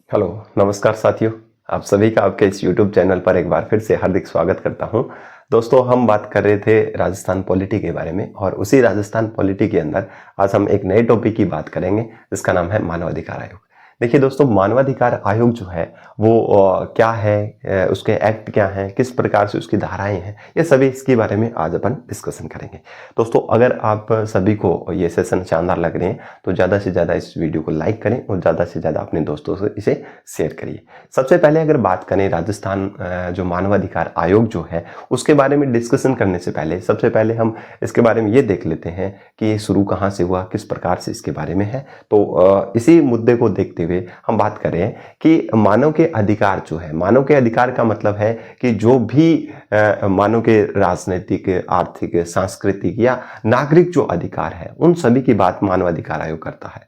Hello, नमस्कार साथियों। आप सभी का आपके इस YouTube चैनल पर एक बार फिर से हार्दिक स्वागत करता हूं। दोस्तों, हम बात कर रहे थे राजस्थान पॉलिटी के बारे में और उसी राजस्थान पॉलिटी के अंदर आज हम एक नए टॉपिक की बात करेंगे जिसका नाम है मानवाधिकार आयोग। देखिए दोस्तों, मानवाधिकार आयोग जो है वो क्या है, उसके एक्ट क्या हैं, किस प्रकार से उसकी धाराएं हैं, ये सभी इसके बारे में आज अपन डिस्कशन करेंगे। दोस्तों, अगर आप सभी को ये सेशन शानदार लग रहे हैं तो ज़्यादा से ज़्यादा इस वीडियो को लाइक करें और ज़्यादा से ज़्यादा अपने दोस्तों से इसे शेयर करिए। सबसे पहले अगर बात करें राजस्थान जो मानवाधिकार आयोग जो है उसके बारे में डिस्कशन करने से पहले सबसे पहले हम इसके बारे में ये देख लेते हैं कि ये शुरू कहाँ से हुआ, किस प्रकार से इसके बारे में है। तो इसी मुद्दे को देखते हुए हम बात करें कि मानव के अधिकार जो है, मानव के अधिकार का मतलब है कि जो भी मानव के राजनीतिक, आर्थिक, सांस्कृतिक या नागरिक जो अधिकार है उन सभी की बात मानवाधिकार आयोग करता है।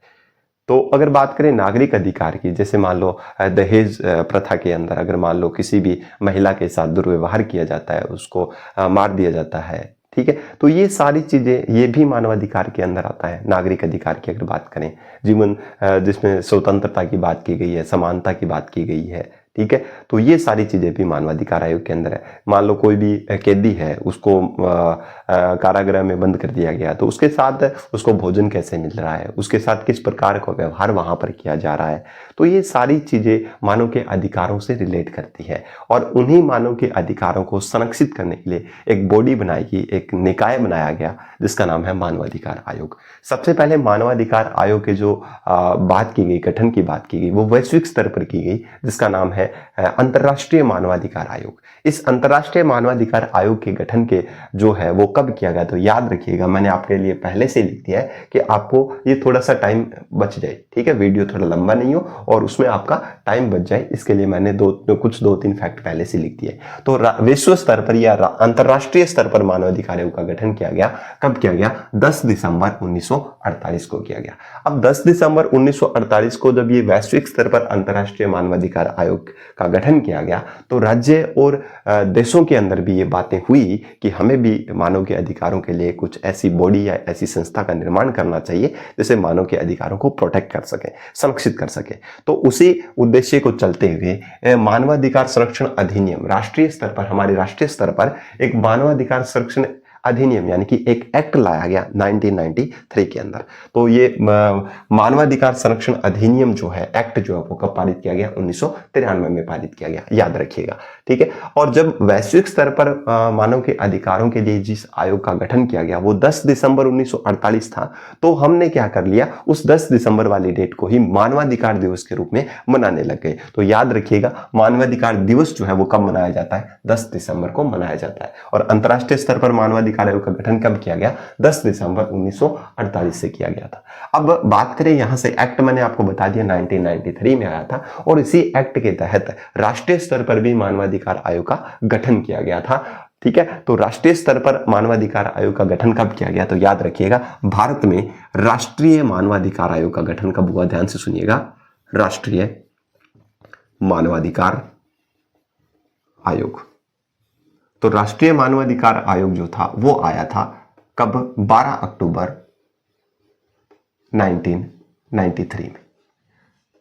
तो अगर बात करें नागरिक अधिकार की, जैसे मान लो दहेज प्रथा के अंदर अगर मान लो किसी भी महिला के साथ दुर्व्यवहार किया जाता है, उसको मार दिया जाता है, ठीक है, तो ये सारी चीजें ये भी मानवाधिकार के अंदर आता है। नागरिक अधिकार की अगर बात करें, जीवन जिसमें स्वतंत्रता की बात की गई है, समानता की बात की गई है, ठीक है, तो ये सारी चीजें भी मानवाधिकार आयोग के अंदर है। मान लो कोई भी कैदी है, उसको कारागृह में बंद कर दिया गया, तो उसके साथ उसको भोजन कैसे मिल रहा है, उसके साथ किस प्रकार का व्यवहार वहां पर किया जा रहा है, तो ये सारी चीजें मानव के अधिकारों से रिलेट करती है। और उन्हीं मानव के अधिकारों को संरक्षित करने के लिए एक बॉडी बनाई गई, एक निकाय बनाया गया जिसका नाम है मानवाधिकार आयोग। सबसे पहले मानवाधिकार आयोग के जो बात की गई, गठन की बात की गई, वो वैश्विक स्तर पर की गई जिसका नाम है अंतर्राष्ट्रीय मानवाधिकार आयोग। इस अंतर्राष्ट्रीय मानवाधिकार आयोग के गठन के जो है वो कब किया गया, तो याद रखिएगा, मैंने आपके लिए पहले से लिख दिया है कि आपको ये थोड़ा सा टाइम बच जाए, ठीक है, वीडियो थोड़ा लंबा नहीं हो और उसमें आपका टाइम बच जाए, इसके लिए मैंने दो तीन फैक्ट पहले से लिख दिए। तो विश्व स्तर पर या अंतर्राष्ट्रीय स्तर पर मानवाधिकार आयोग का गठन किया गया, कब किया गया, 10 दिसंबर 1948 को किया गया। अब 10 दिसंबर 1948 को जब ये वैश्विक स्तर पर अंतर्राष्ट्रीय मानवाधिकार आयोग का गठन किया गया तो राज्य और देशों के अंदर भी ये बातें हुई कि हमें भी मानव के अधिकारों के लिए कुछ ऐसी बॉडी या ऐसी संस्था का निर्माण करना चाहिए जिससे मानव के अधिकारों को प्रोटेक्ट कर सके, संरक्षित कर सके। तो उसी उद्देश्य को चलते हुए मानवाधिकार संरक्षण अधिनियम राष्ट्रीय स्तर पर, हमारे राष्ट्रीय स्तर पर एक मानवाधिकार संरक्षण अधिनियम यानी कि एक एक्ट लाया गया 1993 के अंदर। तो ये मानवाधिकार संरक्षण अधिनियम जो है, एक्ट जो है वो कब पारित किया गया, 1993 में पारित किया गया, याद रखिएगा, ठीक है। और जब वैश्विक स्तर पर मानव के अधिकारों के लिए जिस आयोग का गठन किया गया वो 10 दिसंबर 1948 था, तो हमने क्या कर लिया, उस 10 दिसंबर वाली डेट को ही मानवाधिकार दिवस के रूप में मनाने लग गए। तो याद रखिएगा, मानवाधिकार दिवस जो है वो कब मनाया जाता है, 10 दिसंबर को मनाया जाता है। और अंतर्राष्ट्रीय स्तर पर मानवाधिकार आयोग का गठन कब किया गया, 10 दिसंबर 1948 से किया गया था। अब बात करें यहां से, एक्ट मैंने आपको बता दिया 1993 में आया था और इसी एक्ट के तहत राष्ट्रीय स्तर पर भी मानवाधिकार आयोग का गठन किया गया था, ठीक है। तो राष्ट्रीय स्तर पर मानवाधिकार आयोग का गठन कब किया गया, तो याद रखिएगा, भारत में राष्ट्रीय मानवाधिकार आयोग का गठन कब हुआ, ध्यान से सुनिएगा, राष्ट्रीय मानवाधिकार आयोग। तो राष्ट्रीय मानवाधिकार आयोग जो था वो आया था कब, 12 अक्टूबर 1993 में,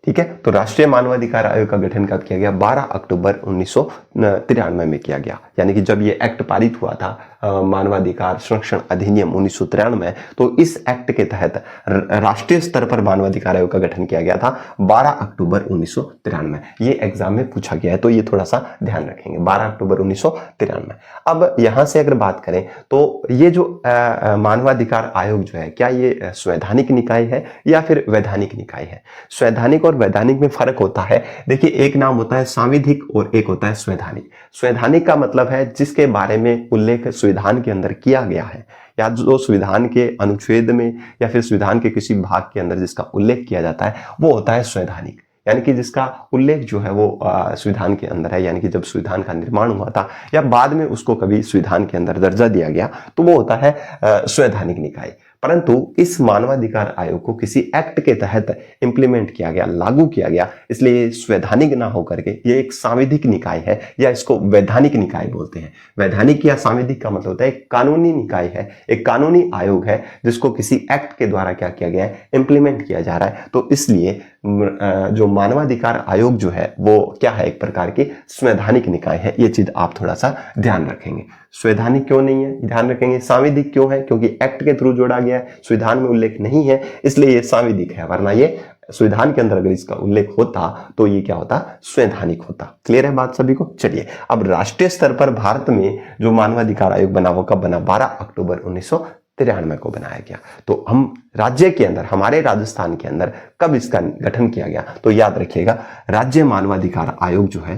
ठीक है। तो राष्ट्रीय मानवाधिकार आयोग का गठन कब किया गया, 12 अक्टूबर 1993 में किया गया। यानी कि जब ये एक्ट पारित हुआ था मानवाधिकार संरक्षण अधिनियम 1993, तो इस एक्ट के तहत राष्ट्रीय स्तर पर मानवाधिकार आयोग का गठन किया गया था 12 अक्टूबर 1993। ये एग्जाम में पूछा गया है तो ये थोड़ा सा ध्यान रखेंगे, 12 अक्टूबर 1993। अब यहां से अगर बात करें तो ये जो मानवाधिकार आयोग जो है, क्या ये संवैधानिक निकाय है या फिर वैधानिक निकाय है। संवैधानिक और वैधानिक में फर्क होता है। देखिए, एक नाम होता है सांविधिक और एक होता है संवैधानिक। संवैधानिक का मतलब है जिसके बारे में उल्लेख संविधान के अंदर किया गया है, या जो संविधान के अनुच्छेद में या फिर संविधान के किसी भाग के अंदर जिसका उल्लेख किया जाता है वो होता है संवैधानिक। यानी कि जिसका उल्लेख जो है वो संविधान के अंदर है, यानी कि जब संविधान का निर्माण हुआ था या बाद में उसको कभी संविधान के अंदर दर्जा दिया गया तो वो होता है संवैधानिक निकाय। परंतु इस मानवाधिकार आयोग को किसी एक्ट के तहत इंप्लीमेंट किया गया, लागू किया गया, इसलिए संवैधानिक ना होकर के ये एक सांविधिक निकाय है या इसको वैधानिक निकाय बोलते हैं। वैधानिक या सांविधिक का मतलब होता है एक कानूनी निकाय है, एक कानूनी आयोग है जिसको किसी एक्ट के द्वारा क्या किया गया है, इंप्लीमेंट किया जा रहा है। तो इसलिए जो मानवाधिकार आयोग जो है वो क्या है, एक प्रकार की संवैधानिक निकाय है। ये चीज आप थोड़ा सा ध्यान रखेंगे। संवैधानिक क्यों नहीं है, ध्यान रखेंगे। सांविधिक क्यों है, क्योंकि एक्ट के थ्रू जोड़ा गया है, संविधान में उल्लेख नहीं है, इसलिए ये सांविधिक है, वरना ये संविधान के अंदर अगर इसका उल्लेख होता तो ये क्या होता, संवैधानिक होता। क्लियर है बात सभी को। चलिए, अब राष्ट्रीय स्तर पर भारत में जो मानवाधिकार आयोग बना वो कब बना, 12 अक्टूबर 1993 को बनाया गया। तो हम राज्य के अंदर, हमारे राजस्थान के अंदर कब इसका गठन किया गया, तो याद रखिएगा, राज्य मानवाधिकार आयोग जो है,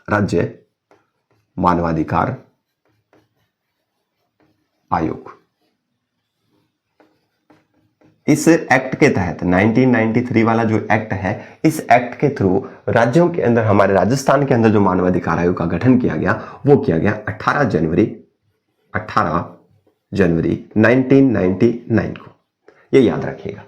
राज्य मानवाधिकार आयोग, इस एक्ट के तहत 1993 वाला जो एक्ट है, इस एक्ट के थ्रू राज्यों के अंदर, हमारे राजस्थान के अंदर जो मानवाधिकार आयोग का गठन किया गया वो किया गया 18 जनवरी 1999 को। ये याद रखिएगा,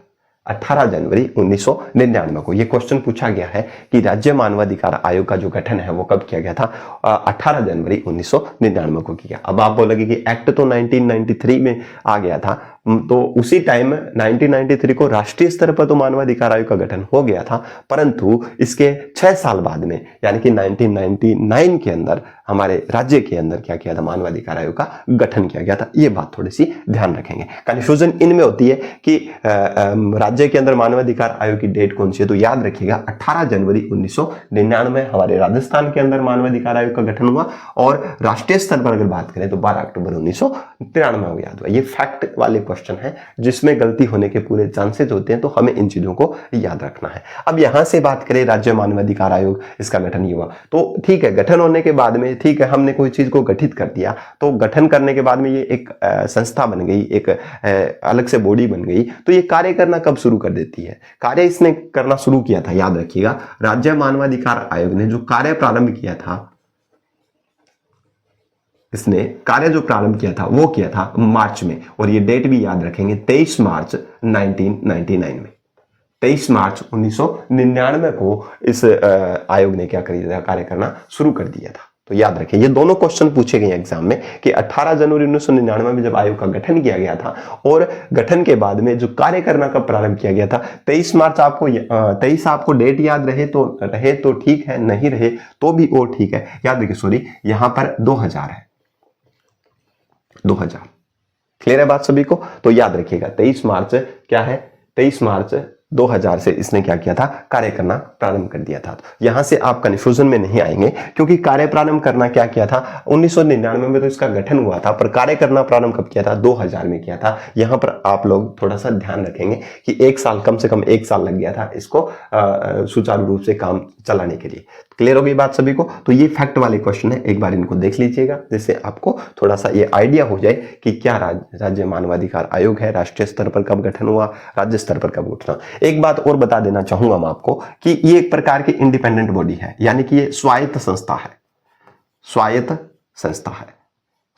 18 जनवरी 1999 को। यह क्वेश्चन पूछा गया है कि राज्य मानवाधिकार आयोग का जो गठन है वो कब किया गया था, 18 जनवरी 1999 को किया। अब आप बोलोगे कि एक्ट तो 1993 में आ गया था, तो उसी टाइम 1993 को राष्ट्रीय स्तर पर तो मानवाधिकार आयोग का गठन हो गया था, परंतु इसके 6 साल बाद में यानी कि 1999 के अंदर हमारे राज्य के अंदर क्या किया था, मानवाधिकार आयोग का गठन किया गया था। ये बात थोड़ी सी ध्यान रखेंगे। कंफ्यूजन इनमें होती है कि राज्य के अंदर मानवाधिकार आयोग की डेट कौन सी है, तो याद रखिएगा 18 जनवरी 1999 हमारे राजस्थान के अंदर मानवाधिकार आयोग का गठन हुआ, और राष्ट्रीय स्तर पर अगर बात करें तो 12 अक्टूबर 1993 को याद हुआ। ये फैक्ट वाले क्वेश्चन है जिसमें गलती होने के पूरे चांसेस होते हैं, तो हमें इन चीजों को याद रखना है। अब यहां से बात करें राज्य मानवाधिकार आयोग, इसका गठन हुआ तो ठीक है, गठन होने के बाद में ठीक है, हमने कोई चीज को गठित कर दिया, तो गठन करने के बाद में ये एक संस्था बन गई, एक अलग से बॉडी बन गई, तो ये कार्य करना कब शुरू कर देती है, कार्य इसने करना शुरू किया था, याद रखिएगा, राज्य मानवाधिकार आयोग ने जो कार्य प्रारंभ किया था, इसने कार्य जो प्रारंभ किया था वो किया था मार्च में, और ये डेट भी याद रखेंगे, 23 मार्च 1999 में, 23 मार्च 1999 को इस आयोग ने क्या कर दिया था, कार्य करना शुरू कर दिया था। तो याद रखें, ये दोनों क्वेश्चन पूछे गए एग्जाम में कि 18 जनवरी 1999 में जब आयोग का गठन किया गया था, और गठन के बाद में जो कार्य करना कब प्रारंभ किया गया था, 23 मार्च आपको 23 आपको डेट याद रहे तो ठीक है, नहीं रहे तो भी वो ठीक है। याद रखिए, सॉरी, यहां पर 2000 है, 2000। क्लियर है बात सभी को। तो याद रखिएगा 23 मार्च क्या है, 23 मार्च 2000 से इसने क्या किया था, कार्य करना प्रारंभ कर दिया था। तो यहां से आप कंफ्यूजन में नहीं आएंगे, क्योंकि कार्य प्रारंभ करना क्या किया था, 1999 में तो इसका गठन हुआ था, पर कार्य करना प्रारंभ कब किया था, 2000 में किया था। यहां पर आप लोग थोड़ा सा ध्यान रखेंगे कि एक साल, कम से कम एक साल लग गया था इसको सुचारू रूप से काम चलाने के लिए। क्लियर हो गई बात सभी को। तो ये फैक्ट वाले क्वेश्चन है, एक बार इनको देख लीजिएगा, जिससे आपको थोड़ा सा ये आइडिया हो जाए कि क्या राज्य मानवाधिकार आयोग है, राष्ट्रीय स्तर पर कब गठन हुआ, राज्य स्तर पर कब उठना। एक बात और बता देना चाहूंगा मैं आपको कि ये एक प्रकार की इंडिपेंडेंट बॉडी है, यानी कि ये स्वायत्त संस्था है, स्वायत्त संस्था है।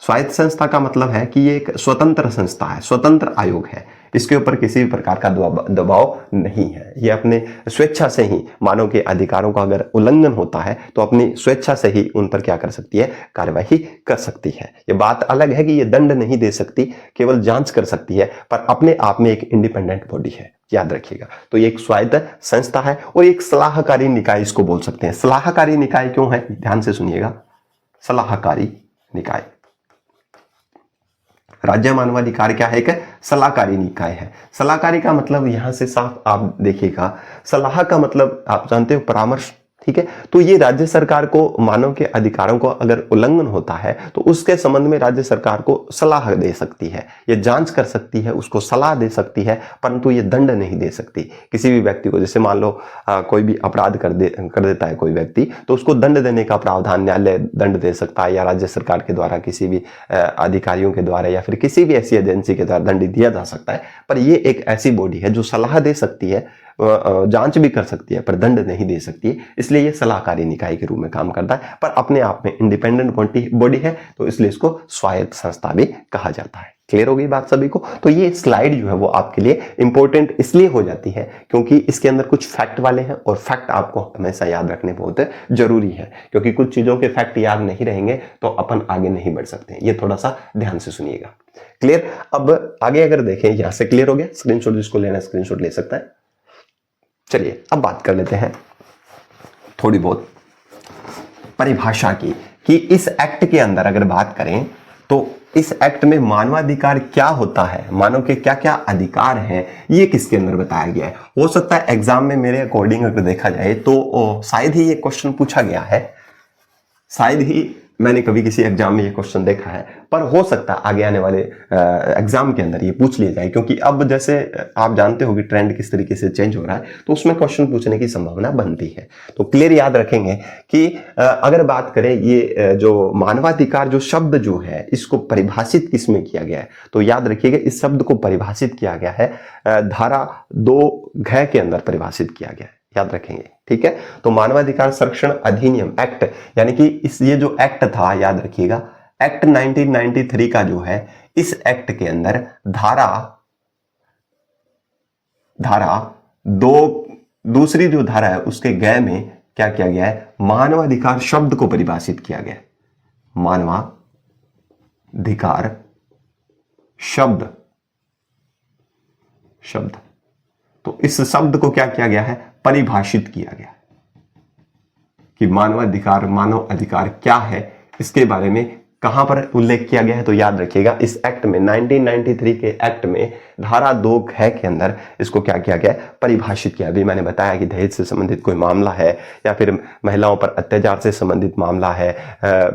स्वायत्त संस्था का मतलब है कि ये एक स्वतंत्र संस्था है, स्वतंत्र आयोग है, इसके ऊपर किसी भी प्रकार का दबाव नहीं है। ये अपने स्वेच्छा से ही मानव के अधिकारों का अगर उल्लंघन होता है तो अपनी स्वेच्छा से ही उन पर क्या कर सकती है, कार्यवाही कर सकती है। ये बात अलग है कि ये दंड नहीं दे सकती, केवल जांच कर सकती है, पर अपने आप में एक इंडिपेंडेंट बॉडी है, याद रखिएगा। तो ये एक स्वायत्त संस्था है और एक सलाहकारी निकाय इसको बोल सकते हैं। सलाहकारी निकाय क्यों है, ध्यान से सुनिएगा, सलाहकारी निकाय। राज्य मानवाधिकार क्या है, एक सलाहकारी निकाय है। सलाहकारी का मतलब यहां से साफ आप देखिएगा, सलाह का मतलब आप जानते हो परामर्श, ठीक है। तो ये राज्य सरकार को मानव के अधिकारों को अगर उल्लंघन होता है तो उसके संबंध में राज्य सरकार को सलाह दे सकती है, ये जांच कर सकती है, उसको सलाह दे सकती है, परंतु ये दंड नहीं दे सकती किसी भी व्यक्ति को। जैसे मान लो कोई भी अपराध कर देता है कोई व्यक्ति, तो उसको दंड देने का प्रावधान न्यायालय दंड दे सकता है, या राज्य सरकार के द्वारा किसी भी अधिकारियों के द्वारा या फिर किसी भी ऐसी एजेंसी के द्वारा दंड दिया जा सकता है। पर ये एक ऐसी बॉडी है जो सलाह दे सकती है, जांच भी कर सकती है, पर दंड नहीं दे सकती है, इसलिए ये सलाहकारी निकाय के रूप में काम करता है, पर अपने आप में इंडिपेंडेंट बॉडी है, तो इसलिए इसको स्वायत्त संस्था भी कहा जाता है। क्लियर हो गई बात सभी को। तो ये स्लाइड जो है वो आपके लिए इंपॉर्टेंट इसलिए हो जाती है क्योंकि इसके अंदर कुछ फैक्ट वाले हैं, और फैक्ट आपको हमेशा याद रखने बहुत जरूरी है, क्योंकि कुछ चीजों के फैक्ट याद नहीं रहेंगे तो अपन आगे नहीं बढ़ सकते। ये थोड़ा सा ध्यान से सुनिएगा। क्लियर। अब आगे अगर देखें, यहां से क्लियर हो गया, स्क्रीनशॉट जिसको लेना है स्क्रीनशॉट ले सकता है। चलिए अब बात कर लेते हैं थोड़ी बहुत परिभाषा की, कि इस एक्ट के अंदर अगर बात करें तो इस एक्ट में मानवाधिकार क्या होता है, मानव के क्या क्या अधिकार हैं, ये किसके अंदर बताया गया है। हो सकता है एग्जाम में मेरे अकॉर्डिंग अगर देखा जाए तो शायद ही ये क्वेश्चन पूछा गया है, शायद ही मैंने कभी किसी एग्जाम में ये क्वेश्चन देखा है, पर हो सकता है आगे आने वाले एग्जाम के अंदर ये पूछ लिया जाए, क्योंकि अब जैसे आप जानते हो कि ट्रेंड किस तरीके से चेंज हो रहा है, तो उसमें क्वेश्चन पूछने की संभावना बनती है। तो क्लियर याद रखेंगे कि अगर बात करें ये जो मानवाधिकार जो शब्द जो है इसको परिभाषित किस में किया गया है, तो याद रखिएगा इस शब्द को परिभाषित किया गया है धारा 2 के अंदर परिभाषित किया गया है, याद रखेंगे, ठीक है। तो मानवाधिकार संरक्षण अधिनियम एक्ट, यानी कि इस ये जो एक्ट था, याद रखिएगा एक्ट 1993 का जो है, इस एक्ट के अंदर दूसरी जो धारा है उसके ग में क्या किया गया है, मानवाधिकार शब्द को परिभाषित किया गया है। मानवाधिकार शब्द तो इस शब्द को क्या किया गया है, परिभाषित किया गया कि मानवाधिकार मानव अधिकार क्या है, इसके बारे में कहां पर उल्लेख किया गया है। तो याद रखिएगा इस एक्ट में 1993 के एक्ट में धारा 2 के अंदर इसको क्या किया गया है, परिभाषित किया। अभी मैंने बताया कि दहेज से संबंधित कोई मामला है, या फिर महिलाओं पर अत्याचार से संबंधित मामला है,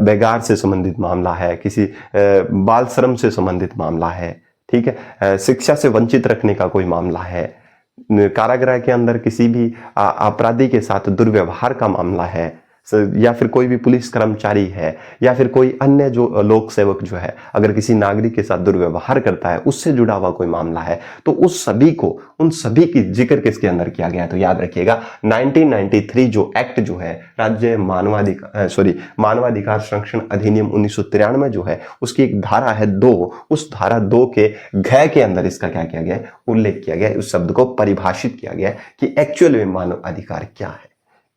बेगार से संबंधित मामला है, किसी बाल श्रम से संबंधित मामला है, ठीक है, शिक्षा से वंचित रखने का कोई मामला है, कारागृह के अंदर किसी भी अपराधी के साथ दुर्व्यवहार का मामला है, या फिर कोई भी पुलिस कर्मचारी है, या फिर कोई अन्य जो लोक सेवक जो है अगर किसी नागरिक के साथ दुर्व्यवहार करता है, उससे जुड़ा हुआ कोई मामला है, तो उन सभी की जिक्र किसके अंदर किया गया है। तो याद रखिएगा 1993 जो एक्ट जो है राज्य मानवाधिकार संरक्षण अधिनियम 1993 जो है, उसकी एक धारा है 2, उस धारा 2 के घ के अंदर इसका क्या किया गया है, उल्लेख किया गया है, उस शब्द को परिभाषित किया गया है कि एक्चुअल में मानव अधिकार क्या है।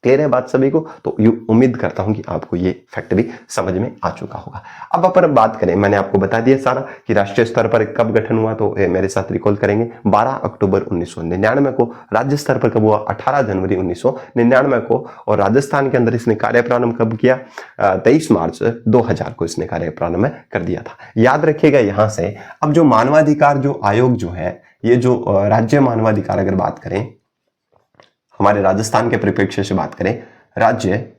क्लियर है बात सभी को। तो उम्मीद करता हूं कि आपको ये फैक्ट भी समझ में आ चुका होगा। अब अपन बात करें, मैंने आपको बता दिया सारा कि राष्ट्रीय स्तर पर कब गठन हुआ, तो मेरे साथ रिकॉल करेंगे 12 अक्टूबर 1999 को। राज्य स्तर पर कब हुआ, 18 जनवरी 1999 को। और राजस्थान के अंदर इसने कार्य प्रारंभ कब किया, 23 मार्च 2000 को इसने कार्य प्रारंभ कर दिया था। याद रखिएगा यहां से अब जो मानवाधिकार जो आयोग जो है, ये जो राज्य मानवाधिकार अगर बात करें, हमारे राजस्थान के परिप्रेक्ष्य से बात करें, राज्य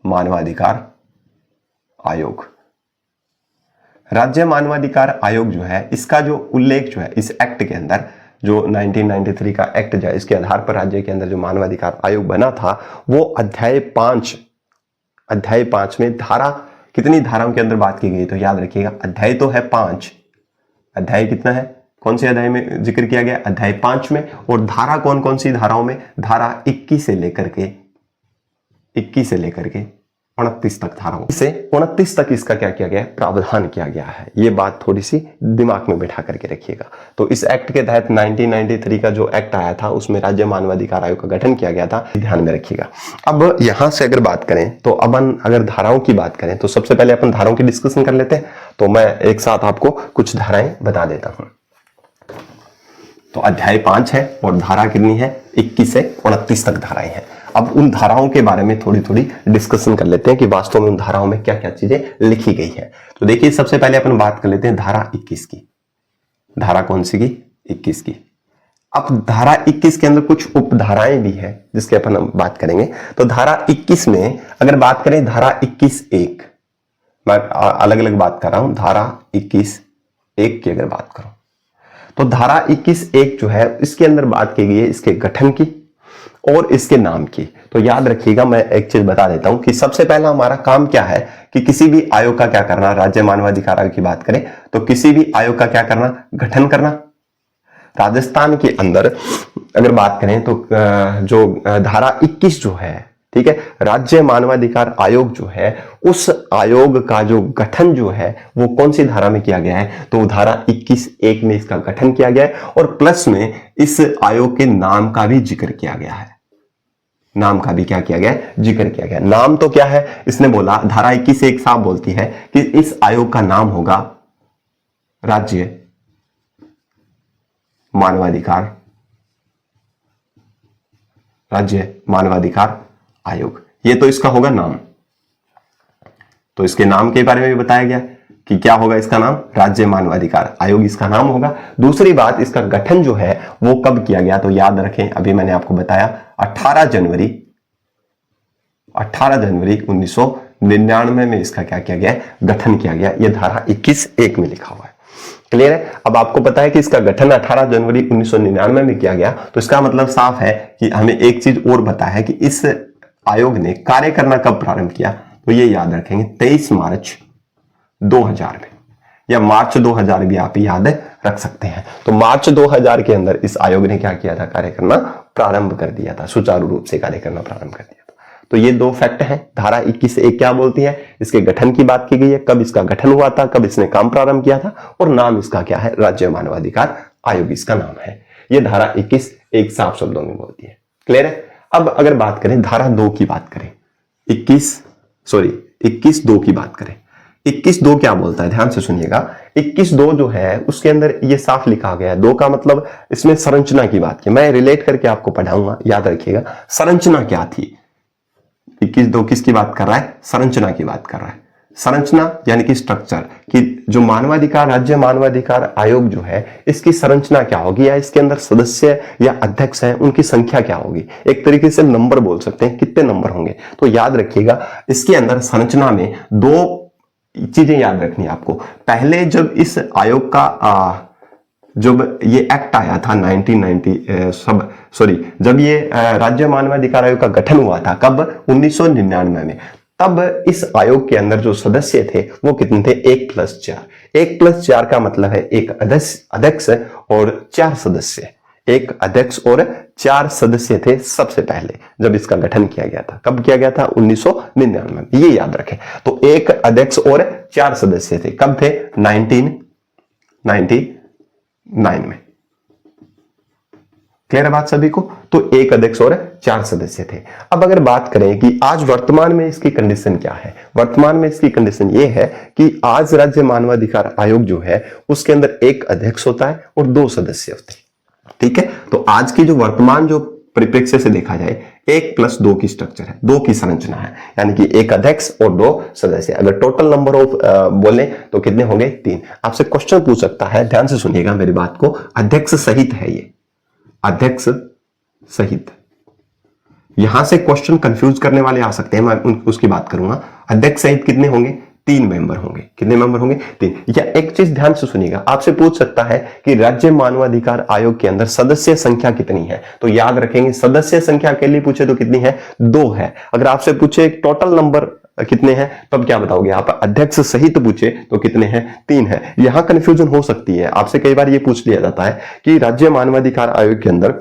मानवाधिकार आयोग, राज्य मानवाधिकार आयोग जो है, इसका जो उल्लेख जो है इस एक्ट के अंदर, जो 1993 का एक्ट जो है, इसके आधार पर राज्य के अंदर जो मानवाधिकार आयोग बना था, वो अध्याय 5 में धारा कितनी धाराओं के अंदर बात की गई, तो याद रखिएगा अध्याय तो है 5, अध्याय कितना है, कौन से अध्याय में जिक्र किया गया, अध्याय 5 में। और धारा कौन कौन सी धाराओं में, धारा 21 से लेकर के 29 तक धाराओं से 29 तक इसका क्या किया गया है, प्रावधान किया गया है। ये बात थोड़ी सी दिमाग में बैठा करके रखिएगा। तो इस एक्ट के तहत 1993 का जो एक्ट आया था, उसमें राज्य मानवाधिकार आयोग का गठन किया गया था, ध्यान में रखिएगा। अब यहां से अगर बात करें तो अपन अगर धाराओं की बात करें तो सबसे पहले अपन धाराओं की डिस्कशन कर लेते हैं। तो मैं एक साथ आपको कुछ धाराएं बता देता हूं। तो अध्याय 5 है और धारा कितनी है, 21 से 29 तक धाराएं हैं। अब उन धाराओं के बारे में थोड़ी थोड़ी डिस्कशन कर लेते हैं कि वास्तव में उन धाराओं में क्या क्या चीजें लिखी गई है। तो देखिए सबसे पहले अपन बात कर लेते हैं धारा 21 की। धारा कौन सी की, 21 की। अब धारा 21 के अंदर कुछ उपधाराएं भी है जिसके अपन हम बात करेंगे। तो धारा 21 में अगर बात करें, धारा 21(1), मैं अलग अलग बात कर रहा हूं, धारा 21(1) की अगर बात करूं तो धारा 21(1) जो है इसके अंदर बात की गई है इसके गठन की और इसके नाम की। तो याद रखिएगा, मैं एक चीज बता देता हूं कि सबसे पहला हमारा काम क्या है कि किसी भी आयोग का क्या करना, राज्य मानवाधिकार आयोग की बात करें तो किसी भी आयोग का क्या करना, गठन करना। राजस्थान के अंदर अगर बात करें तो जो धारा 21 जो है, ठीक है, राज्य मानवाधिकार आयोग जो है, उस आयोग का जो गठन जो है वो कौन सी धारा में किया गया है, तो धारा 21(1) में इसका गठन किया गया है। और प्लस में इस आयोग के नाम का भी जिक्र किया गया है, नाम का भी क्या किया गया है, जिक्र किया गया। नाम तो क्या है, इसने बोला, धारा 21(1) साफ बोलती है कि इस आयोग का नाम होगा राज्य मानवाधिकार राज्य मानवाधिकार आयोग। ये तो इसका होगा नाम, तो इसके नाम के बारे में भी बताया गया कि क्या होगा इसका नाम, राज्य मानवाधिकार आयोग इसका नाम होगा। दूसरी बात, इसका गठन जो है वो कब किया गया, तो याद रखें, अभी मैंने आपको बताया 18 जनवरी 1999 में इसका क्या किया गया, गठन किया गया। ये धारा 21(1) में लिखा हुआ है। क्लियर है। अब आपको पता है कि इसका गठन 18 जनवरी 1999 में किया गया, तो इसका मतलब साफ है कि हमें एक चीज और पता है कि इस आयोग ने कार्य करना कब प्रारंभ किया, तो ये याद रखेंगे 23 मार्च 2000 में, या मार्च 2000 भी आप याद रख सकते हैं। तो मार्च 2000 के अंदर इस आयोग ने क्या किया था, कार्य करना प्रारंभ कर दिया था, सुचारू रूप से कार्य करना प्रारंभ कर दिया था। तो ये दो फैक्ट हैं। धारा 21(1) क्या बोलती है, इसके गठन की बात की गई है, कब इसका गठन हुआ था, कब इसने काम प्रारंभ किया था, और नाम इसका क्या है, राज्य मानवाधिकार आयोग इसका नाम है। ये धारा 21(1) साफ शब्दों में बोलती है। क्लियर है। अब अगर बात करें धारा 2 की बात करें, 21(2) की बात करें, 21(2) क्या बोलता है, ध्यान से सुनिएगा। 21(2) जो है उसके अंदर ये साफ लिखा गया है, 2 का मतलब इसमें संरचना की बात की, मैं रिलेट करके आपको पढ़ाऊंगा, याद रखिएगा। संरचना क्या थी, 21(2) किसकी बात कर रहा है, संरचना की बात कर रहा है। संरचना यानी कि स्ट्रक्चर, कि जो मानवाधिकार राज्य मानवाधिकार आयोग जो है इसकी संरचना क्या होगी, या इसके अंदर सदस्य या अध्यक्ष हैं उनकी संख्या क्या होगी, एक तरीके से नंबर बोल सकते हैं, कितने नंबर होंगे। तो याद रखिएगा इसके अंदर संरचना में 2 चीजें याद रखनी है आपको। पहले जब इस आयोग का जब ये एक्ट आया था 1990 जब ये राज्य मानवाधिकार आयोग का गठन हुआ था, कब, 1999 में, तब इस आयोग के अंदर जो सदस्य थे वो कितने थे, 1+4। 1+4 का मतलब है एक अध्यक्ष और 4 सदस्य। एक अध्यक्ष और 4 सदस्य थे सबसे पहले जब इसका गठन किया गया था। कब किया गया था, 1999 में, ये याद रखें। तो एक अध्यक्ष और 4 सदस्य थे, कब थे, 1999 में। क्लियर है बात सभी को। तो एक अध्यक्ष और 4 सदस्य थे। अब अगर बात करें कि आज वर्तमान में इसकी कंडीशन क्या है, वर्तमान में इसकी कंडीशन ये है कि आज राज्य मानवाधिकार आयोग जो है उसके अंदर एक अध्यक्ष होता है और 2 सदस्य होते हैं। ठीक है। तो आज की जो वर्तमान जो परिप्रेक्ष्य से देखा जाए 1+2 की स्ट्रक्चर है, 2 की संरचना है, यानी कि एक अध्यक्ष और 2 सदस्य। अगर टोटल नंबर ऑफ बोले तो कितने होंगे, 3। आपसे क्वेश्चन पूछ सकता है, ध्यान से सुनिएगा मेरी बात को, अध्यक्ष सहित है ये, अध्यक्ष सहित। यहां से क्वेश्चन कंफ्यूज करने वाले आ सकते हैं, मैं उसकी बात करूंगा। अध्यक्ष सहित कितने होंगे, 3 मेंबर होंगे। कितने मेंबर होंगे, 3। या एक चीज ध्यान से सुनिएगा, आपसे पूछ सकता है कि राज्य मानवाधिकार आयोग के अंदर सदस्य संख्या कितनी है, तो याद रखेंगे सदस्य संख्या के लिए पूछे तो कितनी है, 2 है। अगर आपसे पूछे टोटल नंबर कितने हैं तब क्या बताओगे आप, अध्यक्ष सहित पूछे तो कितने हैं, 3 है। यहां कंफ्यूजन हो सकती है, आपसे कई बार ये पूछ लिया जाता है कि राज्य मानवाधिकार आयोग के अंदर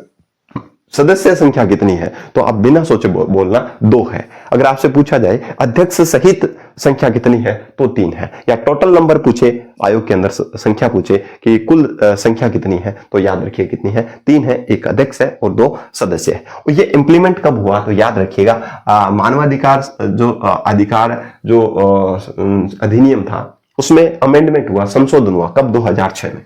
सदस्य संख्या कितनी है, तो आप बिना सोचे बोलना 2 है। अगर आपसे पूछा जाए अध्यक्ष सहित संख्या कितनी है तो 3 है। या टोटल नंबर पूछे, आयोग के अंदर संख्या पूछे कि कुल संख्या कितनी है, तो याद रखिए कितनी है, 3 है, एक अध्यक्ष है और 2 सदस्य है। और ये इंप्लीमेंट कब हुआ, तो याद रखिएगा मानवाधिकार जो अधिनियम था उसमें अमेंडमेंट हुआ, संशोधन हुआ, कब, 2006 में।